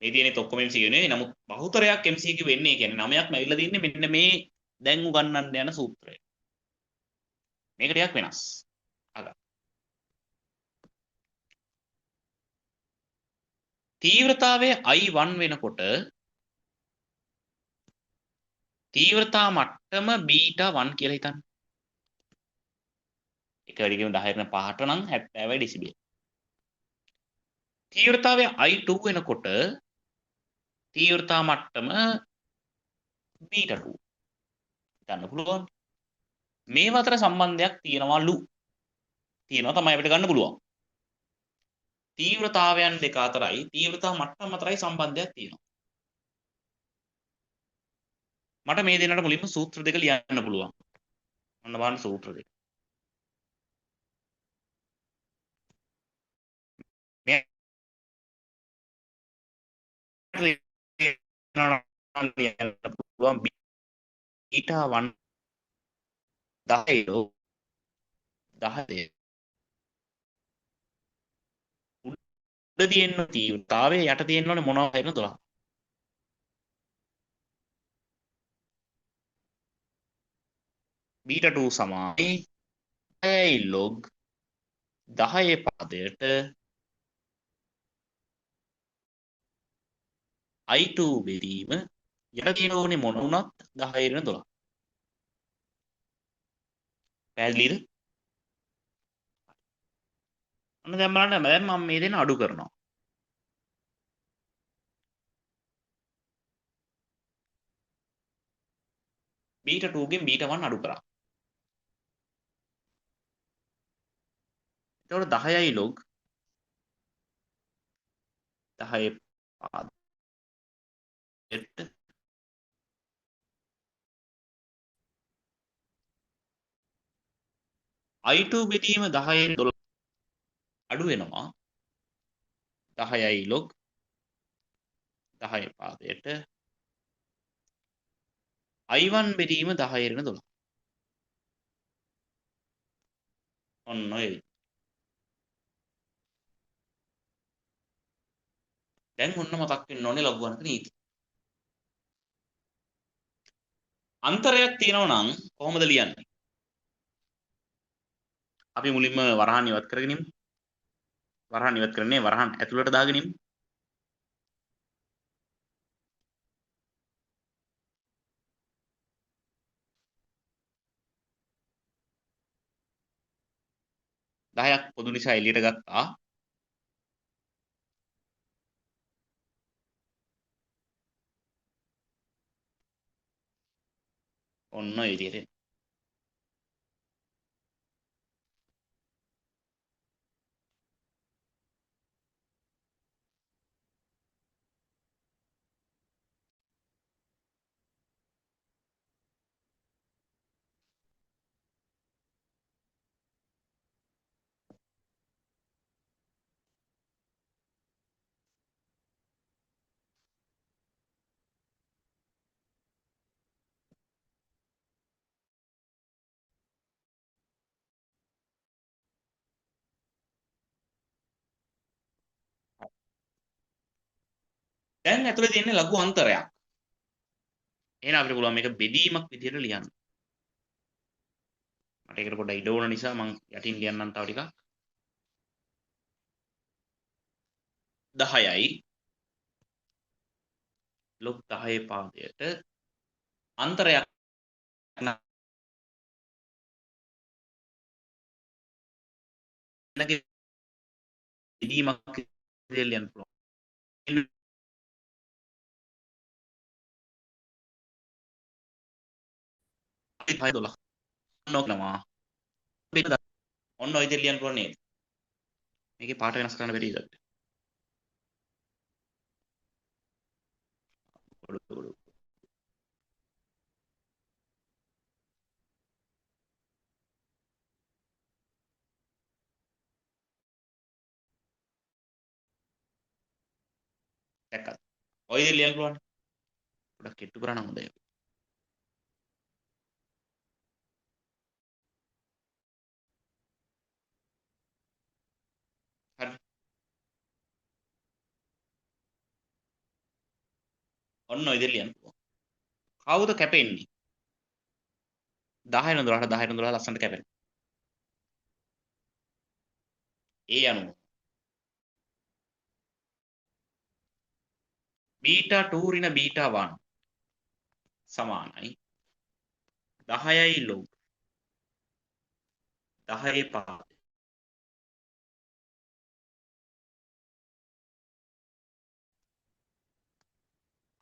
මේ තියෙනෙත් ඔක්කොම MCQ නෙවෙයි. නමුත් බහුතරයක් MCQ වෙන්නේ කියන්නේ 9ක්ම ඇවිල්ලා තින්නේ මෙන්න මේ දැන් උගන්වන්න යන සූත්‍රය. මේක ටිකක් වෙනස්. අගක්. තීව්‍රතාවය I1 වෙනකොට තීව්‍රතා මට්ටම β1 කියලා හිතන්න. එක වැඩි කියමු 10 5ට නම් 70 ඩෙසිබෙල්. තීව්‍රතාවය I2 වෙනකොට තීව්‍රතා මට්ටම β2 ගන්න පුළුවන්. මේ අතර සම්බන්ධයක් තියෙනවලු. තියෙනවා තමයි අපිට ගන්න පුළුවන්. තීව්‍රතාවයන් දෙක අතරයි තීව්‍රතා මට්ටම් අතරයි සම්බන්ධයක් තියෙනවා. මට මේ දෙන්නට මුලින්ම සූත්‍ර දෙක ලියන්න පුළුවන්. ඔන්න බලන්න සූත්‍ර දෙක. මේ පුළුවන් β1 10 10 උඩ තියෙන තීව්‍රතාවය යට තියෙනවනේ මොනවා වෙන 12. β2 සමානයි 10 log 10 පදයට I2 බෙදීම යට තියෙන ඕනේ මොන වුණත් 10 වෙන 12. පැහැදිලිද? අන්න දැන් බලන්න දැන් මම මේ දෙන අඩු කරනවා. β2 ගෙන් β1 අඩු කරා. එතකොට 10යි log 10 පාද I2 බෙදීම 10න් 12 අඩු වෙනවා 10යි log 10 පාදයට I1 බෙදීම 10 12 ඔන්න ඔය දැන් ඔන්න මතක් වෙන්න ඕනේ ලඝු ගණක නීති අන්තරයක් තියෙනවා නම් කොහොමද ලියන්නේ අපි මුලින්ම වරහන් ඉවත් කරගෙන ඉමු වරහන් ඉවත් කරන්නේ වරහන් ඇතුළට දාගෙන ඉමු දහයක් පොදු නිසා එළියට ගත්තා ඔන්න ඔය විදිහට දැන් ඇතුලේ තියෙන්නේ ලඝු අන්තරයක් එහෙනම් අපිට පුළුවන් මේක බෙදීමක් විදිහට ලියන්න මට ඒකට පොඩ්ඩක් ඉඩ ඕන නිසා මම යටින් ලියන්නම් තව ටිකක් 10යි log 10 පාදයට අන්තරයක් නැගේ බෙදීමක් විදිහට ලියන්න පුළුවන් 12 නොකනවා ඔන්න ඔය විදිහට ලියන්න පුළුවන් නේද මේකේ පාට වෙනස් කරන්න බැරිද දැක්කද ඔය විදිහට ලියන්න පුළුවන් පොඩ්ඩක් කිට්ටු කරා නම් හොඳයි හරි ඔන්න ඔය විදිහට ලියන්න පුළුවන් කවුද කැපෙන්නේ 10 12ට 10 12 ලස්සනට කැපෙනවා ඒ අනුව බීටා 2 ඍණ බීටා 1 සමානයි 10යි log 10 පාද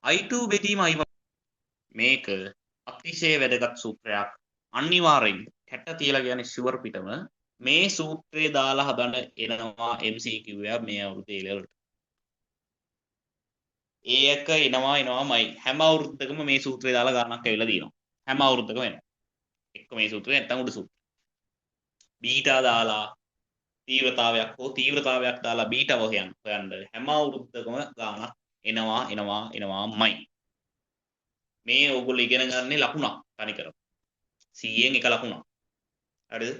I2 බෙදීම I1 මේක අතිශය වැදගත් සූත්‍රයක් අනිවාර්යෙන් කැට තියලා කියන්නේ ෂුවර් පිටම මේ සූත්‍රය දාලා හදන්න එනවා MCQ එක මේ අවුරුද්දේ ලෙවල්ට ඒක එනවාමයි හැම අවුරුද්දකම මේ සූත්‍රය දාලා ගානක් ඇවිල්ලා තියෙනවා හැම අවුරුද්දකම එනවා එක්ක මේ සූත්‍රය නැත්තම් උඩ සූත්‍රය බීටා දාලා තීව්‍රතාවයක් හෝ තීව්‍රතාවයක් දාලා බීටා හොයන්න හැම අවුරුද්දකම ගානක් එනවාමයි මේ ඕගොල්ලෝ ඉගෙන ගන්නේ ලකුණක් තනිකර 100න් එක ලකුණක් හරිද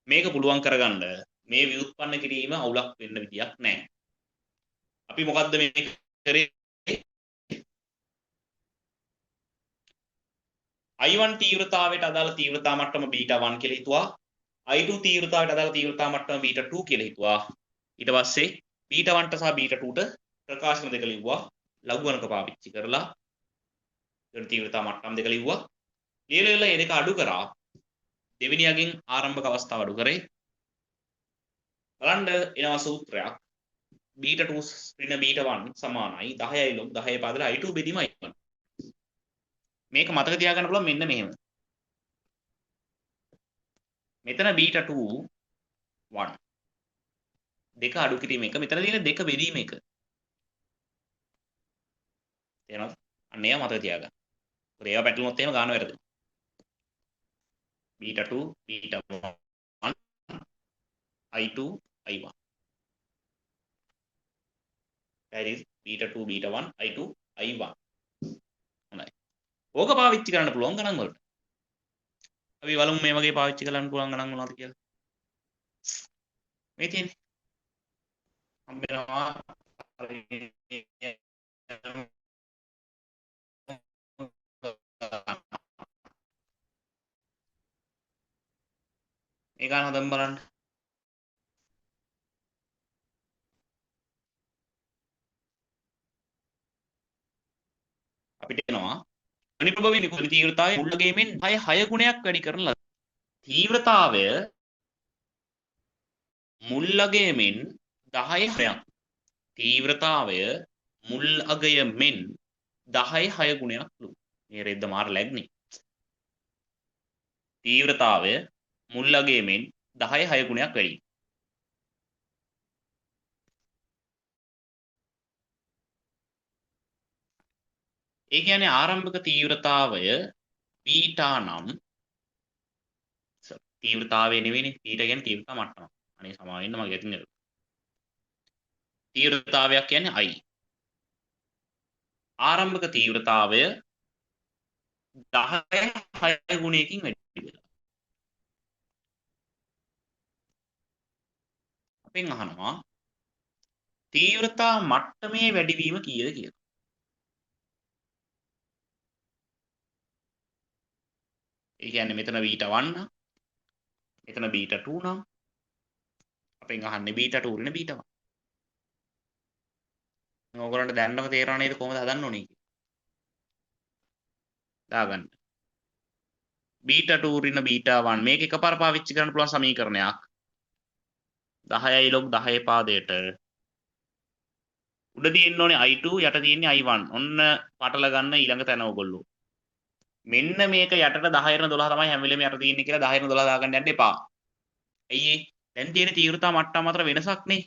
මේක පුළුවන් කරගන්න මේ ව්‍යුත්පන්න කිරීම අවුලක් වෙන්න විදියක් නැහැ අපි මොකද්ද මේ කරේ I1 තීව්‍රතාවයට අදාළ තීව්‍රතා මට්ටම බීටා 1 කියලා හිතුවා I2 තීව්‍රතාවයට අදාළ තීව්‍රතා මට්ටම බීටා 2 කියලා හිතුවා ඊට පස්සේ බීටා 1ට සහ බීටා 2ට ප්‍රකාශන දෙක ලිව්වා ලඝු ගණක පාවිච්චි කරලා තීව්‍රතා මට්ටම් දෙක ලිව්වා ලියලා මේ දෙක අඩු කරා දෙවෙනි යකින් ආරම්භක අවස්ථාව අඩු කරේ බලන්න එනවා සූත්‍රයක් බීටා 2 ඍණ බීටා 1 සමානයි 10යි log 10 පාදල I2 බෙදීම I1 මේක මතක තියාගන්න පුළුවන් මෙන්න මෙහෙම මෙතන බීටා 2 1 දෙක අඩු කිරීම එක මෙතන තියෙන දෙක බෙදීම එක තේරෙනවද? අන්න ඒවා මතක තියාගන්න. මොකද ඒවා පැටලුනොත් එහෙම ගාන වැරදෙනවා. β2 β1 I2 I1. that is β2 β1 I2 I1. හොඳයි. ඕක පාවිච්චි කරන්න පුළුවන් ගණන් වලට. අපි බලමු මේ වගේ පාවිච්චි කරන්න පුළුවන් ගණන් මොනවද කියලා. මේ තියෙන්නේ. හම්බෙනවා මේ ගාන හදන්න බලන්න. අපිට එනවා ධ්වනි ප්‍රභවයේ නිකුත් තීව්‍රතාවය මුල් ගේමෙන් 6 ගුණයක් වැඩි කරන ලද. තීව්‍රතාවය මුල් අගයමෙන් 10 6ක්. තීව්‍රතාවය මුල් අගයමෙන් 10 6 ගුණයක් ලු. මේ රෙද්ද මාර ලැග්නේ. තීව්‍රතාවය මුල් අගයමෙන් 10 6 ගුණයක් වැඩි. ඒ කියන්නේ ආරම්භක තීව්‍රතාවය බීටා නම් තීව්‍රතාවය නෙවෙයිනේ බීටා කියන්නේ තීව්‍රතා මට්ටම. අනේ සමා වෙන්න මගේ අතින් තීව්‍රතාවයක් කියන්නේ I. ආරම්භක තීව්‍රතාවය 10 6 ගුණයකින් වැඩි වෙලා. අපෙන් අහනවා තීව්‍රතා මට්ටමේ වැඩිවීම කීයද කියලා. ඒ කියන්නේ මෙතන β1 නම් මෙතන β2 නම් අපෙන් අහන්නේ β2 නේ β1. ඕගොල්ලන්ට දැන්නම තේරෙනවා නේද කොහොමද හදන්න ඕනේ කියලා. දාගන්න. β2 ඍණ β1 මේක එකපාර පාවිච්චි කරන්න පුළුවන් සමීකරණයක්. 10යි log 10 පාදයට උඩ තියෙන්න ඕනේ I2 යට තියෙන්නේ I1. ඔන්න පටල ගන්න ඊළඟ තැන ඕගොල්ලෝ. මෙන්න මේක යටට 10 ඍණ 12 තමයි හැම වෙලේම යට තියෙන්නේ කියලා 10 ඍණ 12 දාගන්න යන්න එපා. ඇයි ඒ? දැන් තියෙන තීව්‍රතා මට්ටම අතර වෙනසක් නේ.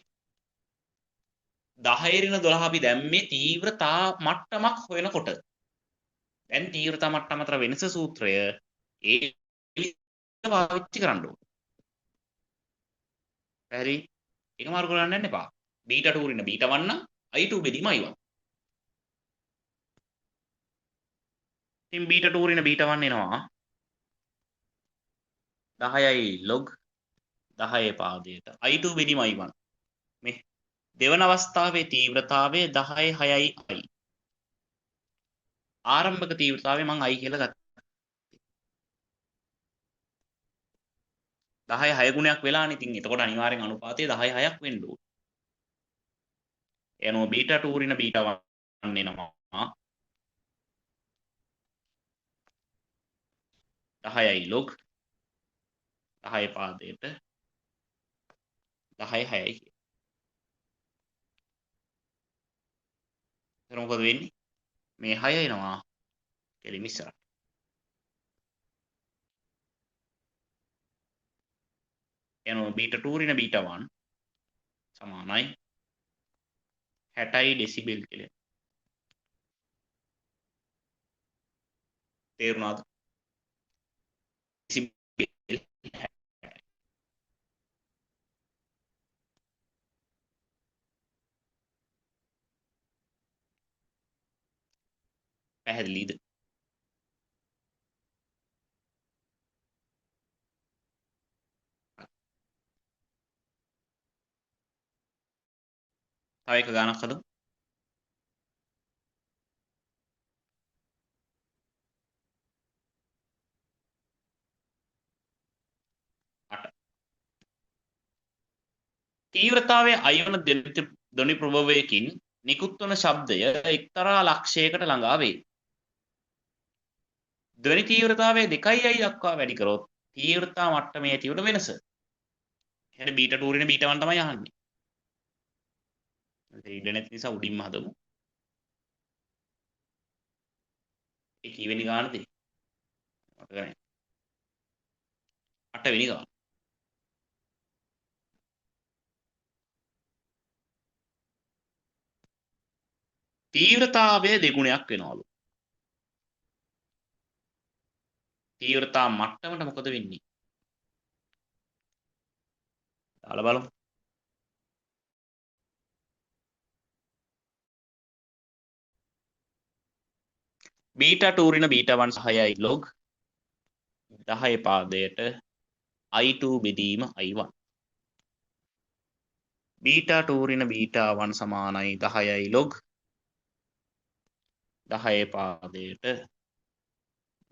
10 ඍණ 12 අපි දැම්මේ තීව්‍රතා මට්ටමක් හොයනකොට. දැන් තීව්‍රතා මට්ටම අතර වෙනස සූත්‍රය ඒ පාවිච්චි කරන්න ඕනේ. හරි. ඒක මාරු කරන්න යන්න එපා. β2 ඍණ β1 නම් I2 බෙදීම I1. ඉතින් β2 ඍණ β1 එනවා 10යි log 10 පාදයට I2 බෙදීම I1. මේ දෙවන අවස්ථාවේ තීව්‍රතාවය 10 6යි I. ආරම්භක තීව්‍රතාවය මම I කියලා ගත්තා. 10 6 ගුණයක් වෙලානේ. ඉතින් එතකොට අනිවාර්යෙන් අනුපාතය 10 6ක් වෙන්න ඕනේ. එනවා β2 ඍණ β1 එනවා 10යි log 10 පාදයට 10 6යි කියලා. එතන මොකද වෙන්නේ? මේ 6 එනවා කෙලින් ඉස්සරහට. එනවා β2 ඍණ β1 සමානයි 60යි ඩෙසිබෙල් කියලා. තේරුණාද? ඩෙසිබෙල් පැහැදිලිද? තව එක ගානක් හදමු. තීව්‍රතාවය අයවන ධ්වනි ප්‍රභවයකින් නිකුත් වන ශබ්දය එක්තරා ලක්ෂයකට ළඟා වේ. ධ්වනි තීව්‍රතාවය 2යි දක්වා වැඩි කරොත් තීව්‍රතා මට්ටමේ ඇතිවන වෙනස. එහෙනම් β2 ඍණ β1 තමයි අහන්නේ. ඉඩ නැති නිසා උඩින්ම හදමු. ඒ කීවෙනි ගානද? මතක නැහැ. 8 වෙනි ගාන. තීව්‍රතාවය දෙගුණයක් වෙනවලු. තීව්‍රතා මට්ටමට මොකද වෙන්නේ? දාලා බලමු. β2 ඍණ β1 6යි log 10 පාදයට i2 බෙදීම i1. β2 ඍණ β1 සමානයි 10යි log 10 පාදයට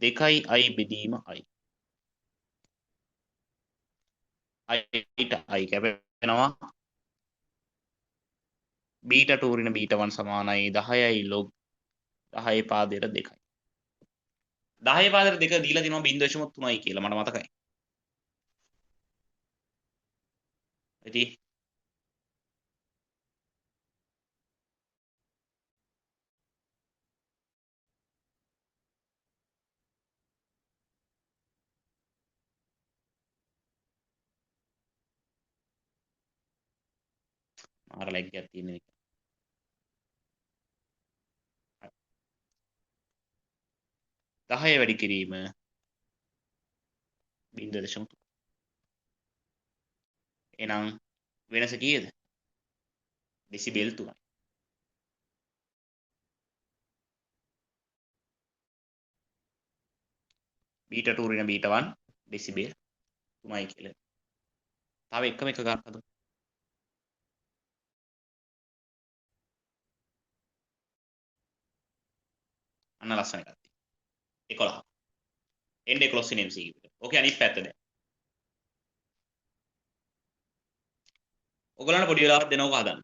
2යි i බෙදීම i. iට i කැපෙනවා. β2 ඍණ β1 සමානයි 10යි log 10 පාදයට 2යි. 10 පාදයට 2 දීලා තිනවා 0.3යි කියලා මට මතකයි. ඉතින් මාර ලැග්ගයක් තියෙන එක. 10 වැඩි කිරීම 0.3. එහෙනම් වෙනස කීයද? ඩෙසිබෙල් 3යි. β2 ඍණ β1 ඩෙසිබෙල් 3යි කියලා. තව එකම එක ගන්න හදමු. අන්න ලස්සන එකක් තියෙනවා. 11. එන්න 11 වෙනි MC එකට. ඕකේ අනිත් පැත්ත දැන්. ඔයගලන්ට පොඩි වෙලාවක් දෙනවක හදන්න.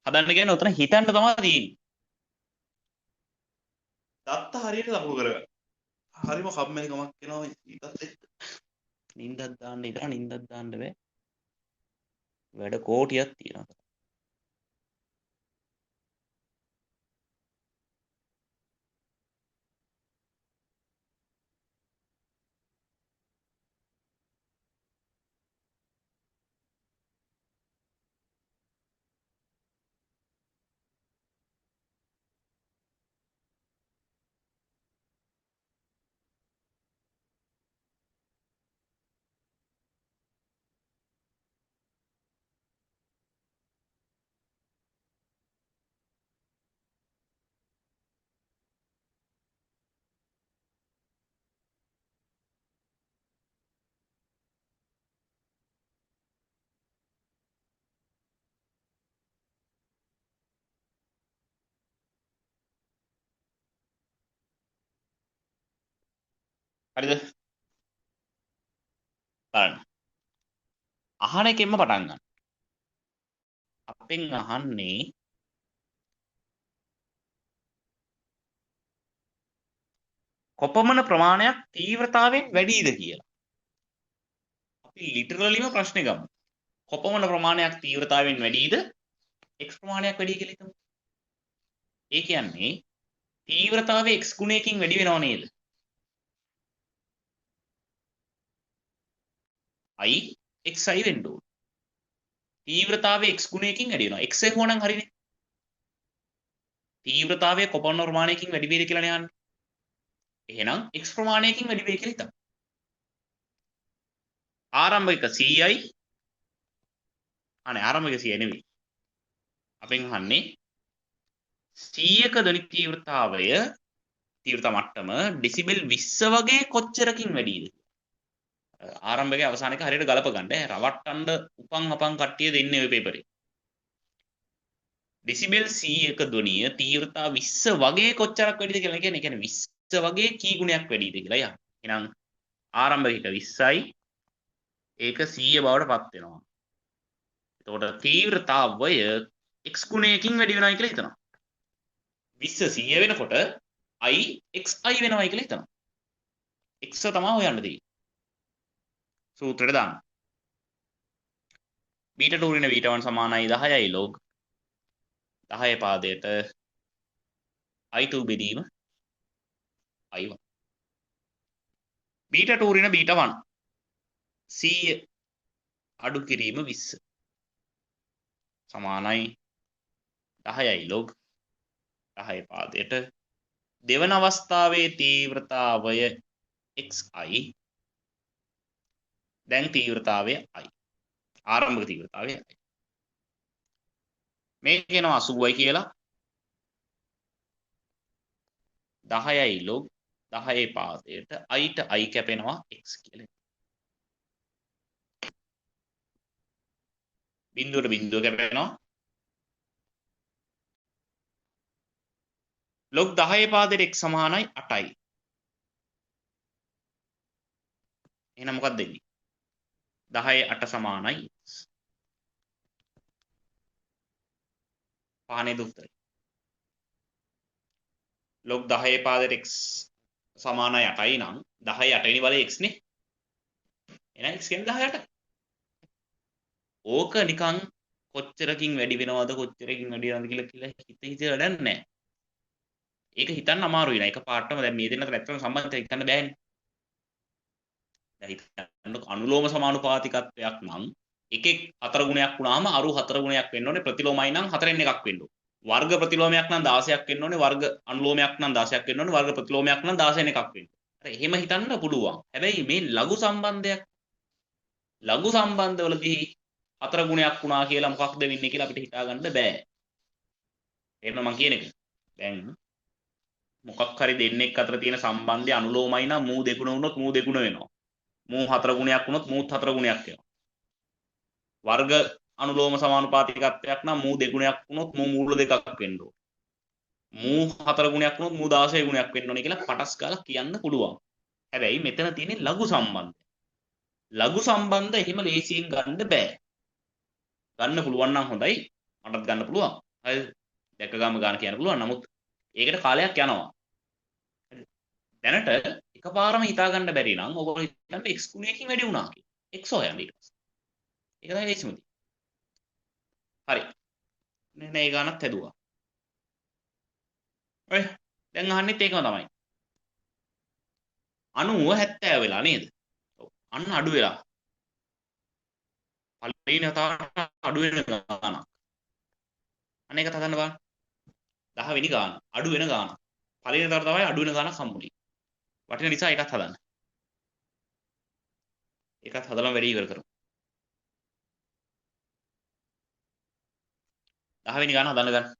හදන්න කියන්නේ උතන හිතන්න තමයි තියෙන්නේ. දත්ත හරියට ලකුණු කරගන්න. හරිම කම්මැලි කමක් එනවා ඊටත් එක්ක. නින්දක් දාන්න ඉතන නින්දක් දාන්න බෑ. වැඩ කෝටියක් තියෙනවා. හරිද? බලන්න. අහන එකෙන්ම පටන් ගන්න. අපෙන් අහන්නේ කොපමණ ප්‍රමාණයක් තීව්‍රතාවයෙන් වැඩිද කියලා. අපි ලිටරලිම ප්‍රශ්නේ ගමු. කොපමණ ප්‍රමාණයක් තීව්‍රතාවයෙන් වැඩිද? x ප්‍රමාණයක් වැඩි කියලා හිතමු. ඒ කියන්නේ තීව්‍රතාවය x ගුණයකින් වැඩි වෙනව නේද? i xi වෙන්න ඕන. තීව්‍රතාවය x ගුණයකින් වැඩි වෙනවා. x එක ඕනනම් හරිනේ. තීව්‍රතාවය කොපමණ ප්‍රමාණයකින් වැඩි වේද කියලා නේ අහන්නේ. එහෙනම් x ප්‍රමාණයකින් වැඩි වෙයි කියලා හිතමු. ආරම්භක ci අනේ ආරම්භක ci නෙවෙයි. අපෙන් අහන්නේ 100ක ධ්වනි තීව්‍රතා මට්ටම ඩෙසිබෙල් 20 වගේ කොච්චරකින් වැඩිද? ආරම්භකයේ අවසානයේ හරියට ගලප ගන්න. රවට්ටන්න උපන් අපන් කට්ටිය දෙන්නේ ඔය පේපරේ. ඩෙසිබෙල් 100ක ධ්වනිය තීව්‍රතා 20 වගේ කොච්චරක් වැඩිද කියලා කියන්නේ 20 වගේ කී ගුණයක් වැඩිද කියලා යන්න. එහෙනම් ආරම්භක 20යි ඒක 100 බවට පත් වෙනවා. එතකොට තීව්‍රතාවය x ගුණයකින් වැඩි වෙනවා කියලා හිතනවා. 20 100 වෙනකොට i xi වෙනවයි කියලා හිතනවා. x තමයි හොයන්න තියෙන්නේ. සූත්‍රයට දාන්න. β2 ඍණ β1 සමානයි 10යි log 10 පාදයට i2 බෙදීම i1. β2 ඍණ β1 100 අඩු කිරීම 20 සමානයි 10යි log 10 පාදයට දෙවන අවස්ථාවේ තීව්‍රතාවය xi දැන් තීව්‍රතාවය i ආරම්භක තීව්‍රතාවය i මේ කියනවා 80යි කියලා 10යි log 10 පාදයට i ට i කැපෙනවා x කියලා බිඳුවට බිඳුව කැපෙනවා log 10 පාදයට x සමානයි 8යි එහෙනම් මොකක්ද දෙන්නේ 10 8 සමානයි පහනේ දුක්තරයි log 10 පාදයට x සමානයි 8යි නම් 10 8 වෙනි බලය x නේ එහෙනම් x කියන්නේ 10 8යි ඕක නිකන් කොච්චරකින් වැඩි වෙනවද කොච්චරකින් වැඩි වෙනවද කියලා හිතලා වැඩක් නැහැ ඒක හිතන්න අමාරුයි නේ එකපාරටම දැන් මේ දෙන්න අතර ඇත්තටම සම්බන්ධයක් හිතන්න බෑනේ දැන් හිතන්න අනුලෝම සමානුපාතිකත්වයක් නම් එකෙක් හතර ගුණයක් වුණාම අරු හතර ගුණයක් වෙන්න ඕනේ ප්‍රතිලෝමයි නම් හතරෙන් එකක් වෙන්න ඕනේ වර්ග ප්‍රතිලෝමයක් නම් 16ක් වෙන්න ඕනේ වර්ග අනුලෝමයක් නම් 16ක් වෙන්න ඕනේ වර්ග ප්‍රතිලෝමයක් නම් 16න් එකක් වෙන්න ඕනේ එහෙම හිතන්න පුළුවන් හැබැයි මේ ලඝු සම්බන්ධවලදී හතර ගුණයක් වුණා කියලා මොකක්ද වෙන්නේ කියලා අපිට හිතා ගන්න බෑ එහෙනම් මම කියන එක දැන් මොකක් හරි දෙන්නෙක් අතර තියෙන සම්බන්ධය අනුලෝමයි නම් මූ දෙගුණ වුණොත් මූ දෙගුණ වෙනවා මූ හතර ගුණයක් වුණොත් මූත් හතර ගුණයක් වෙනවා වර්ග අනුලෝම සමානුපාතිකත්වයක් නම් මූ දෙගුණයක් වුණොත් මූ මූල දෙකක් වෙන්න ඕනේ මූ හතර ගුණයක් වුණොත් මූ 16 ගුණයක් වෙන්න ඕනේ කියලා පටස් ගාලා කියන්න පුළුවන් හැබැයි මෙතන තියෙන්නේ ලඝු සම්බන්ධ එහෙම ලේසියෙන් ගන්න බෑ ගන්න පුළුවන් නම් හොඳයි මටත් ගන්න පුළුවන් හරිද දැක ගම ගන්න කියන්න පුළුවන් නමුත් ඒකට කාලයක් යනවා දැනට එකපාරම හිතා ගන්න බැරි නම් ඔයගොල්ලෝ හිතන්න x ගුණයකින් වැඩි වුණා කියලා x හොයන්න ඊට පස්සේ ඒක තමයි ලේසිම දේ හරි නේ ඒ ගානත් හැදුවා ඔය දැන් අහන්නෙත් ඒකම තමයි 90 70 වෙලා නේද ඔව් අන්න අඩු වෙලා පළවෙනි වතාවට අඩු වෙන ගානක් අන්න ඒකත් හදන්න බලන්න 10 වෙනි ගාන අඩු වෙන ගාන පළවෙනි වතාවට තමයි අඩු වෙන ගානක් හම්බුනේ වටින නිසා ඒකත් හදන්න ඒකත් හදලා වැඩි ඉවර කරමු 10 වෙනි ගාන හදන්න ගන්න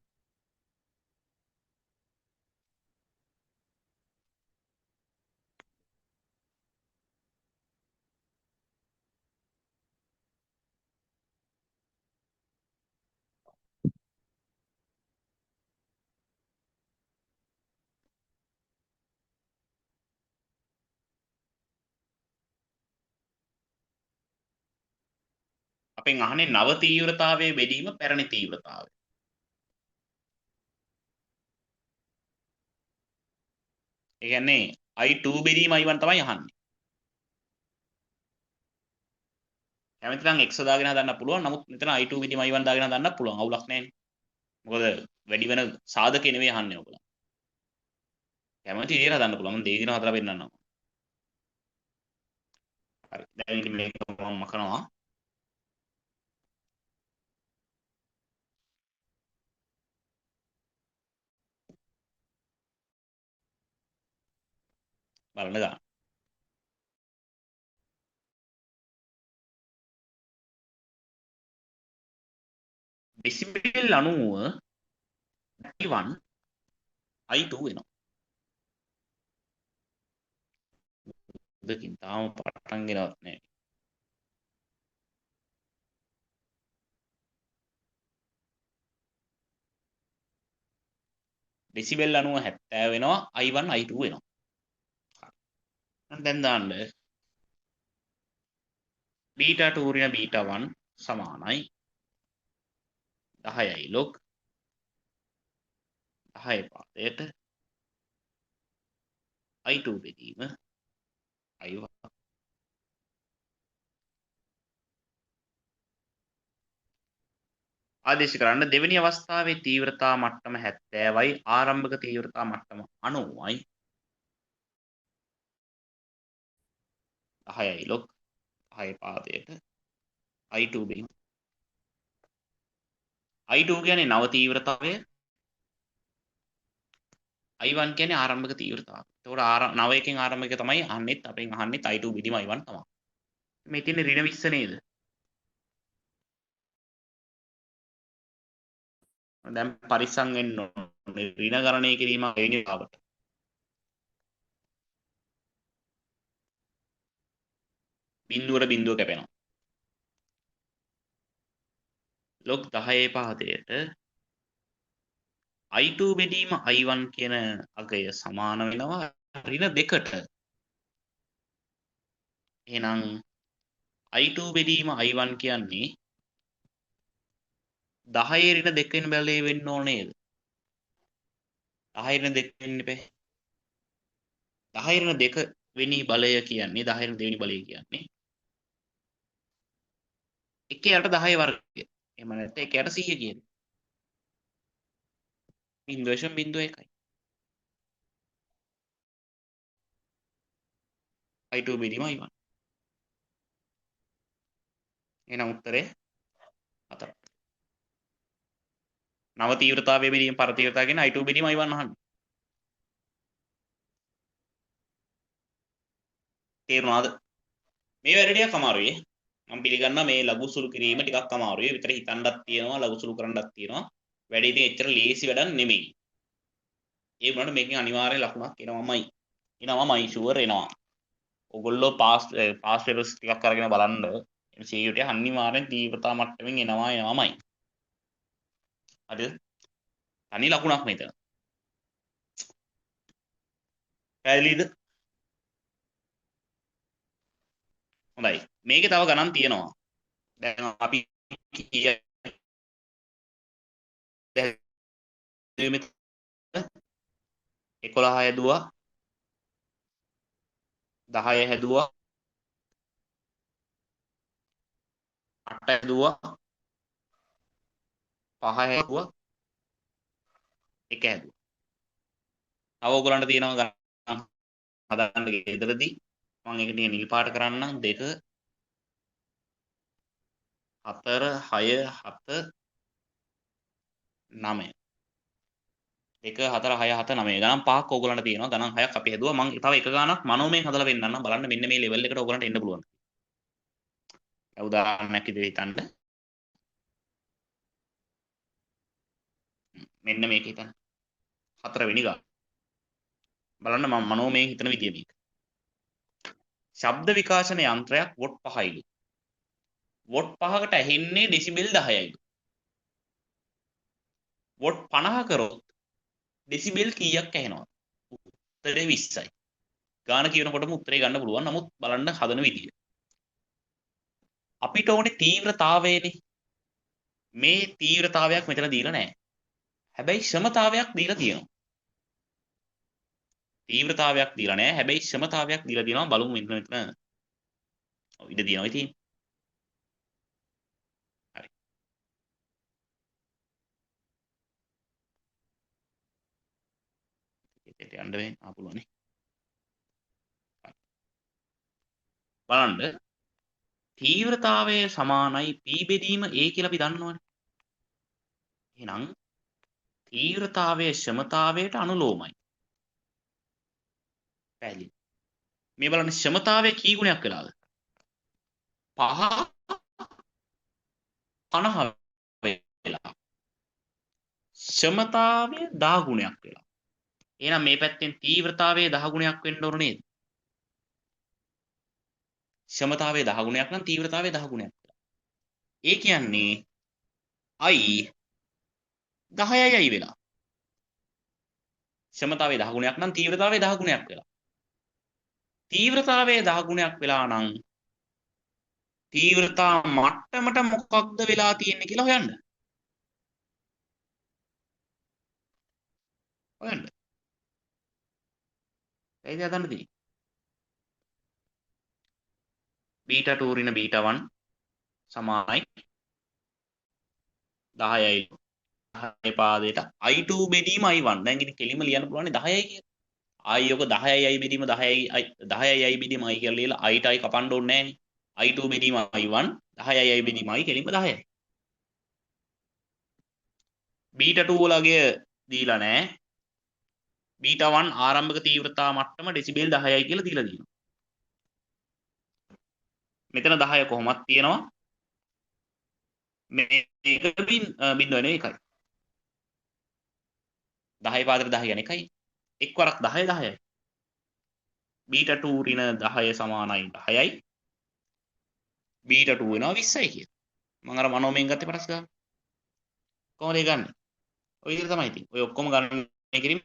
අපෙන් අහන්නේ නව තීව්‍රතාවයේ බෙදීම පැරණි තීව්‍රතාවය. ඒ කියන්නේ i2 බෙදීම i1 තමයි අහන්නේ. කැමති නම් x දාගෙන හදන්න පුළුවන්. නමුත් මෙතන i2 බෙදීම i1 දාගෙන හදන්නත් පුළුවන්. අවුලක් නැහැ. මොකද වැඩි වෙන සාධකේ නෙවෙයි අහන්නේ ඔයගොල්ලෝ. කැමති විදිහට හදන්න පුළුවන්. මම දෙක දින හදලා පෙන්නන්නම්. හරි. දැන් ඉතින් මේක මම මකනවා. බලන්න ගන්න. ඩෙසිබෙල් 90 i1 i2 වෙනවා. දෙකින් තාම පටන් ගෙනවත් නැහැ. ඩෙසිබෙල් 90 70 වෙනවා i1 i2 වෙනවා. දැන් දාන්න බීටා 2 ඍණ බීටා 1 සමානයි 10යි log 10 පාදයට i2 බෙදීම i1 ආදේශ කරන්න දෙවෙනි අවස්ථාවේ තීව්‍රතා මට්ටම 70යි ආරම්භක තීව්‍රතා මට්ටම 90යි 10යි log 10 පාදයට i2 බෙදීම i2 කියන්නේ නව තීව්‍රතාවය I1 කියන්නේ ආරම්භක තීව්‍රතාවය. එතකොට 9 ආරම්භක තමයි අහන්නෙත් අපෙන් අහන්නෙත් I2 බෙදීම I1 තමයි. මේ තියෙන්නේ ඍණ 20 නේද? දැන් පරිස්සම් වෙන්න ඕනේ. ඍණ ගණනය කිරීම වෙන්නේ ආවට. බිඳුවට බිඳුව කැපෙනවා. log 10 පහතයට I2 බෙදීම I1 කියන අගය සමාන වෙනවා ඍණ 2ට. එහෙනම් I2 බෙදීම I1 කියන්නේ 10 ඍණ 2 වෙන බැලේ වෙන්න ඕනේ නේද? 10 ඍණ 2 වෙන්න බෑ. 10 ඍණ 2 වෙනි බලය කියන්නේ 10 ඍණ 2 වෙනි බලය කියන්නේ 1 යට 10 වර්ගය. එහෙම නැත්නම් 1 යට 100 කියන්නේ 0.01යි. I2 බෙදීම I1. එහෙනම් උත්තරේ 4. නව තීව්‍රතාවයේ බෙදීම පර තීව්‍රතාවය කියන I2 බෙදීම I1 අහන්න. තේරුණාද? මේ වැඩ ටිකක් අමාරුයි. මම පිළිගන්නවා මේ ලඝු සුළු කිරීම ටිකක් අමාරුයි. විතර හිතන්නත් තියෙනවා ලඝු සුළු කරන්නත් තියෙනවා. වැඩි ඉතින් එච්චර ලේසි වැඩක් නෙමෙයි. ඒ වුණාට මේකෙන් අනිවාර්ය ලකුණක් එනවාමයි. එනවාමයි ෂුවර් එනවා. ඔයගොල්ලෝ පාස් පේපර්ස් ටිකක් අරගෙන බලන්න MCQ අනිවාර්යෙන් තීව්‍රතා මට්ටමින් එනවාමයි. හරිද? තනි ලකුණක් මෙතන. පැහැදිලිද? හොඳයි. මේකේ තව ගණන් තියෙනවා. දැන් අපි කිය 11 හැදුවා 10 හැදුවා 8 හැදුවා 5 හැදුවා 1 හැදුවා. තව ඔයගොල්ලන්ට තියෙනවා ගණන් හදන්න ගෙදරදී මම ඒක ටික නිල් පාට කරන්නම් 2 4 6 7 9 1 4 6 7 9 ගණන් පහක් ඕගොල්ලන්ට තියෙනවා ගණන් 6ක් අපි හැදුවා මම තව එක ගණනක් මනෝමයෙන් හදලා වෙන්නන්නම් බලන්න මෙන්න මේ ලෙවල් එකට ඕගොල්ලන්ට එන්න පුළුවන්. උදාහරණයක් විදිහට හිතන්න. මෙන්න මේක හිතන්න. 4 වෙනි ගාන. බලන්න මම මනෝමයෙන් හිතන විදිය මේක. ශබ්ද විකාශන යන්ත්‍රයක් වොට් 5යිලු. වොට් 5කට ඇහෙන්නේ ඩෙසිබෙල් 10යිලු. වොට් 50 කරොත් ඩෙසිබෙල් කීයක් ඇහෙනවද? උත්තරේ 20යි. ගාන කියනකොටම උත්තරේ ගන්න පුළුවන්. නමුත් බලන්න හදන විදිය. අපිට ඕනේ තීව්‍රතාවයනේ. මේ තීව්‍රතාවයක් මෙතන දීලා නැහැ. හැබැයි ශ්‍රමතාවයක් දීලා තියෙනවා. තීව්‍රතාවයක් දීලා නැහැ. හැබැයි ශ්‍රමතාවයක් දීලා තියෙනවා. බලමු මෙතන. ඔව් ඉඳ තියෙනවා ඉතින්. හරි. ඒකට යන්න වෙන්නේ ආපුලනේ. බලන්න තීව්‍රතාවය සමානයි P බෙදීම A කියලා අපි දන්නවනේ. එහෙනම් තීව්‍රතාවයේ ශ්‍රමතාවයට අනුලෝමයි. පැහැදිලි. මේ බලන්න ශ්‍රමතාවය කී ගුණයක් වෙලාද? 5 50 වෙලා. ශ්‍රමතාවය 10 ගුණයක් වෙලා. එහෙනම් මේ පැත්තෙන් තීව්‍රතාවයේ 10 ගුණයක් වෙන්න ඕන නේද? ශ්‍රමතාවයේ 10 ගුණයක් නම් තීව්‍රතාවයේ 10 ගුණයක් වෙලා. ඒ කියන්නේ I 10යි වෙලා. ශ්‍රමතාවයේ 10 ගුණයක් නම් තීව්‍රතාවයේ 10 ගුණයක් වෙලා. තීව්‍රතාවයේ 10 ගුණයක් වෙලා නම් තීව්‍රතා මට්ටමට මොකක්ද වෙලා තියෙන්නේ කියලා හොයන්න. හොයන්න. ඒකද හදන්න තියෙන්නේ. බීටා 2 ඍණ බීටා 1 සමානයි 10යි 10 පාදයට I2 බෙදීම I1. දැන් ඉතින් කෙලින්ම ලියන්න පුළුවන් 10යි කියලා. ආයි ඔක 10යි බෙදීම 10යි බෙදීම I කියලා ලියලා I ටයි කපන්න ඕනේ නෑනේ. I2 බෙදීම I1 10යි බෙදීම I කෙලින්ම 10යි. බීටා 2 වලගේ දීලා නෑ. β1 ආරම්භක තීව්‍රතා මට්ටම ඩෙසිබෙල් 10යි කියලා දීලා තියෙනවා. මෙතන 10 කොහොමත් තියෙනවා. මේක බිඳුව නෙවෙයි 1යි. 10 පාදයට 10 කියන්නේ 1යි. එක් වරක් 10 10යි. β2 ඍණ 10 සමානයි 10යි. β2 වෙනවා 20යි කියලා. මම අර මනෝමයෙන් ගත්තේ පටස් ගන්න. කොහොමද ඒ ගන්න? ඔය විදිහට තමයි ඉතින්. ඔය ඔක්කොම ගණනය කිරීම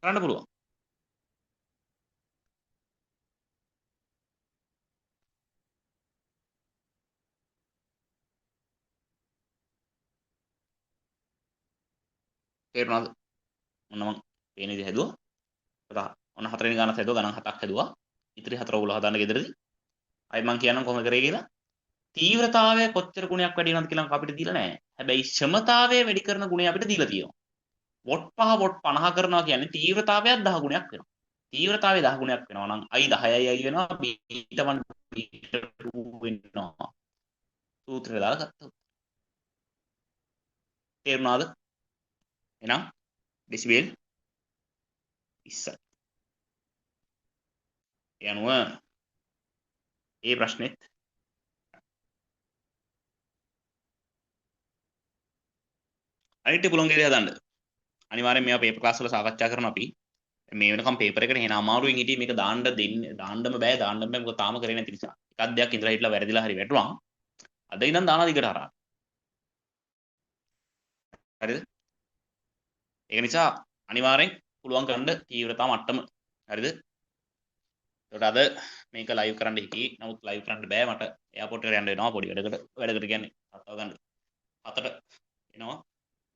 කරන්න පුළුවන්. තේරුණාද? ඔන්න මම පේන විදිහ හැදුවා. ඔන්න හතරවෙනි ගණනත් හැදුවා. ගණන් හතක් හැදුවා. ඉතිරි හතර ඔයගොල්ලෝ හදන්න ගෙදරදී. අයි මම කියන්නම් කොහොමද කරේ කියලා. තීව්‍රතාවය කොච්චර ගුණයක් වැඩි වෙනවද කියලා අපිට දීලා නැහැ. හැබැයි ක්ෂමතාවය වැඩි කරන ගුණය අපිට දීලා තියෙනවා. වොට් 5 වොට් 50 කරනවා කියන්නේ තීව්‍රතාවයක් 10 ගුණයක් වෙනවා. තීව්‍රතාවය 10 ගුණයක් වෙනවා නම් i 10යි i වෙනවා β1 β2 වෙනවා. සූත්‍රය දාලා ගත්තා. තේරුණාද? එහෙනම් ඩෙසිබෙල් 20යි. ඒ අනුව ඒ ප්‍රශ්නෙත් අනිත් පුළුවන් කියලා හදන්න. අනිවාර්යෙන් මේවා පේපර් ක්ලාස් වල සාකච්ඡා කරනවා අපි. මේ වෙනකම් පේපර් එකට එන අමාරුවෙන් හිටියේ මේක දාන්නම බෑ මොකද තාම කරේ නැති නිසා. එකක් දෙයක් ඉඳලා හිටලා වැරදිලා හරි වැටුණා. අද ඉඳන් දානවා දිගට හරහා. හරිද? ඒක නිසා අනිවාර්යෙන් පුළුවන් කරන්න තීව්‍රතා මට්ටම. හරිද? ඒකට අද මේක ලයිව් කරන්න හිටියේ. නමුත් ලයිව් කරන්න බෑ මට එයාපෝට් එකට යන්න වෙනවා පොඩි වැඩකට කියන්නේ අතව ගන්න. 7ට එනවා.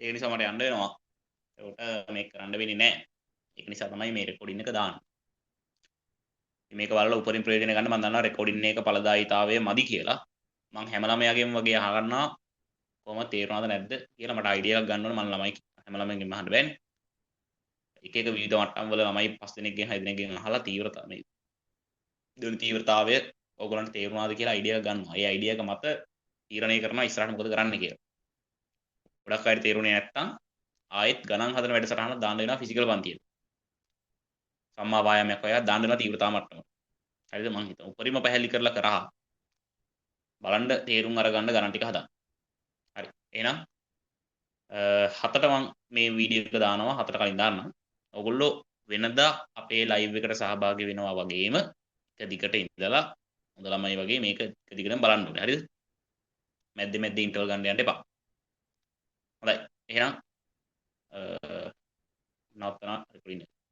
ඒ නිසා මට යන්න වෙනවා. ඒකට මේක කරන්න වෙන්නේ නැහැ. ඒක නිසා තමයි මේ රෙකෝඩින් එක දාන්නේ. මේක බලලා උපරිම ප්‍රයෝජන ගන්න මම දන්නවා රෙකෝඩින් එක ඵලදායීතාවය මදි කියලා. මම හැම ළමයාගෙම වගේ අහගන්නවා කොහොමද තේරුණාද නැද්ද කියලා මට අයිඩියා එකක් ගන්න ඕනේ මම ළමයි හැම ළමයින්ගෙන් අහන්න බෑනේ. එක එක විවිධ මට්ටම් වල ළමයි 5 දෙනෙක්ගෙන් 6 දෙනෙක්ගෙන් අහලා තීව්‍රතාවය මේ දෙන තීව්‍රතාවය ඕගොල්ලන්ට තේරුණාද කියලා අයිඩියා එකක් ගන්නවා. ඒ අයිඩියා එක මත තීරණය කරනවා ඉස්සරහට මොකද කරන්න කියලා. ගොඩක් අය තේරුණේ නැත්තම් ආයෙත් ගණන් හදන වැඩසටහන දාන්න වෙනවා ෆිසිකල් පන්තියේ. සම්මා වායාමයක් ඔයා දාන්න වෙනවා තීව්‍රතාව මට්ටම. හරිද? මං හිතනවා උපරිම පැහැදිලි කරලා කරා බලන්න තේරුම් අරගන්න ගණන් ටික හදන්න. හරි. එහෙනම් 7ට මං මේ වීඩියෝ එක දානවා 7ට කලින් දාන්නම්. ඔයගොල්ලෝ වෙනදා අපේ ලයිව් එකට සහභාගී වෙනවා වගේම එක දිගට ඉඳලා හොඳ ළමයි වගේ මේක එක දිගටම බලන්න ඕනේ. හරිද? මැද්දේ ඉන්ටර්වල් ගන්න යන්න එපා. හොඳයි. එහෙනම් නවත්තනවා රෙකෝඩින් එක.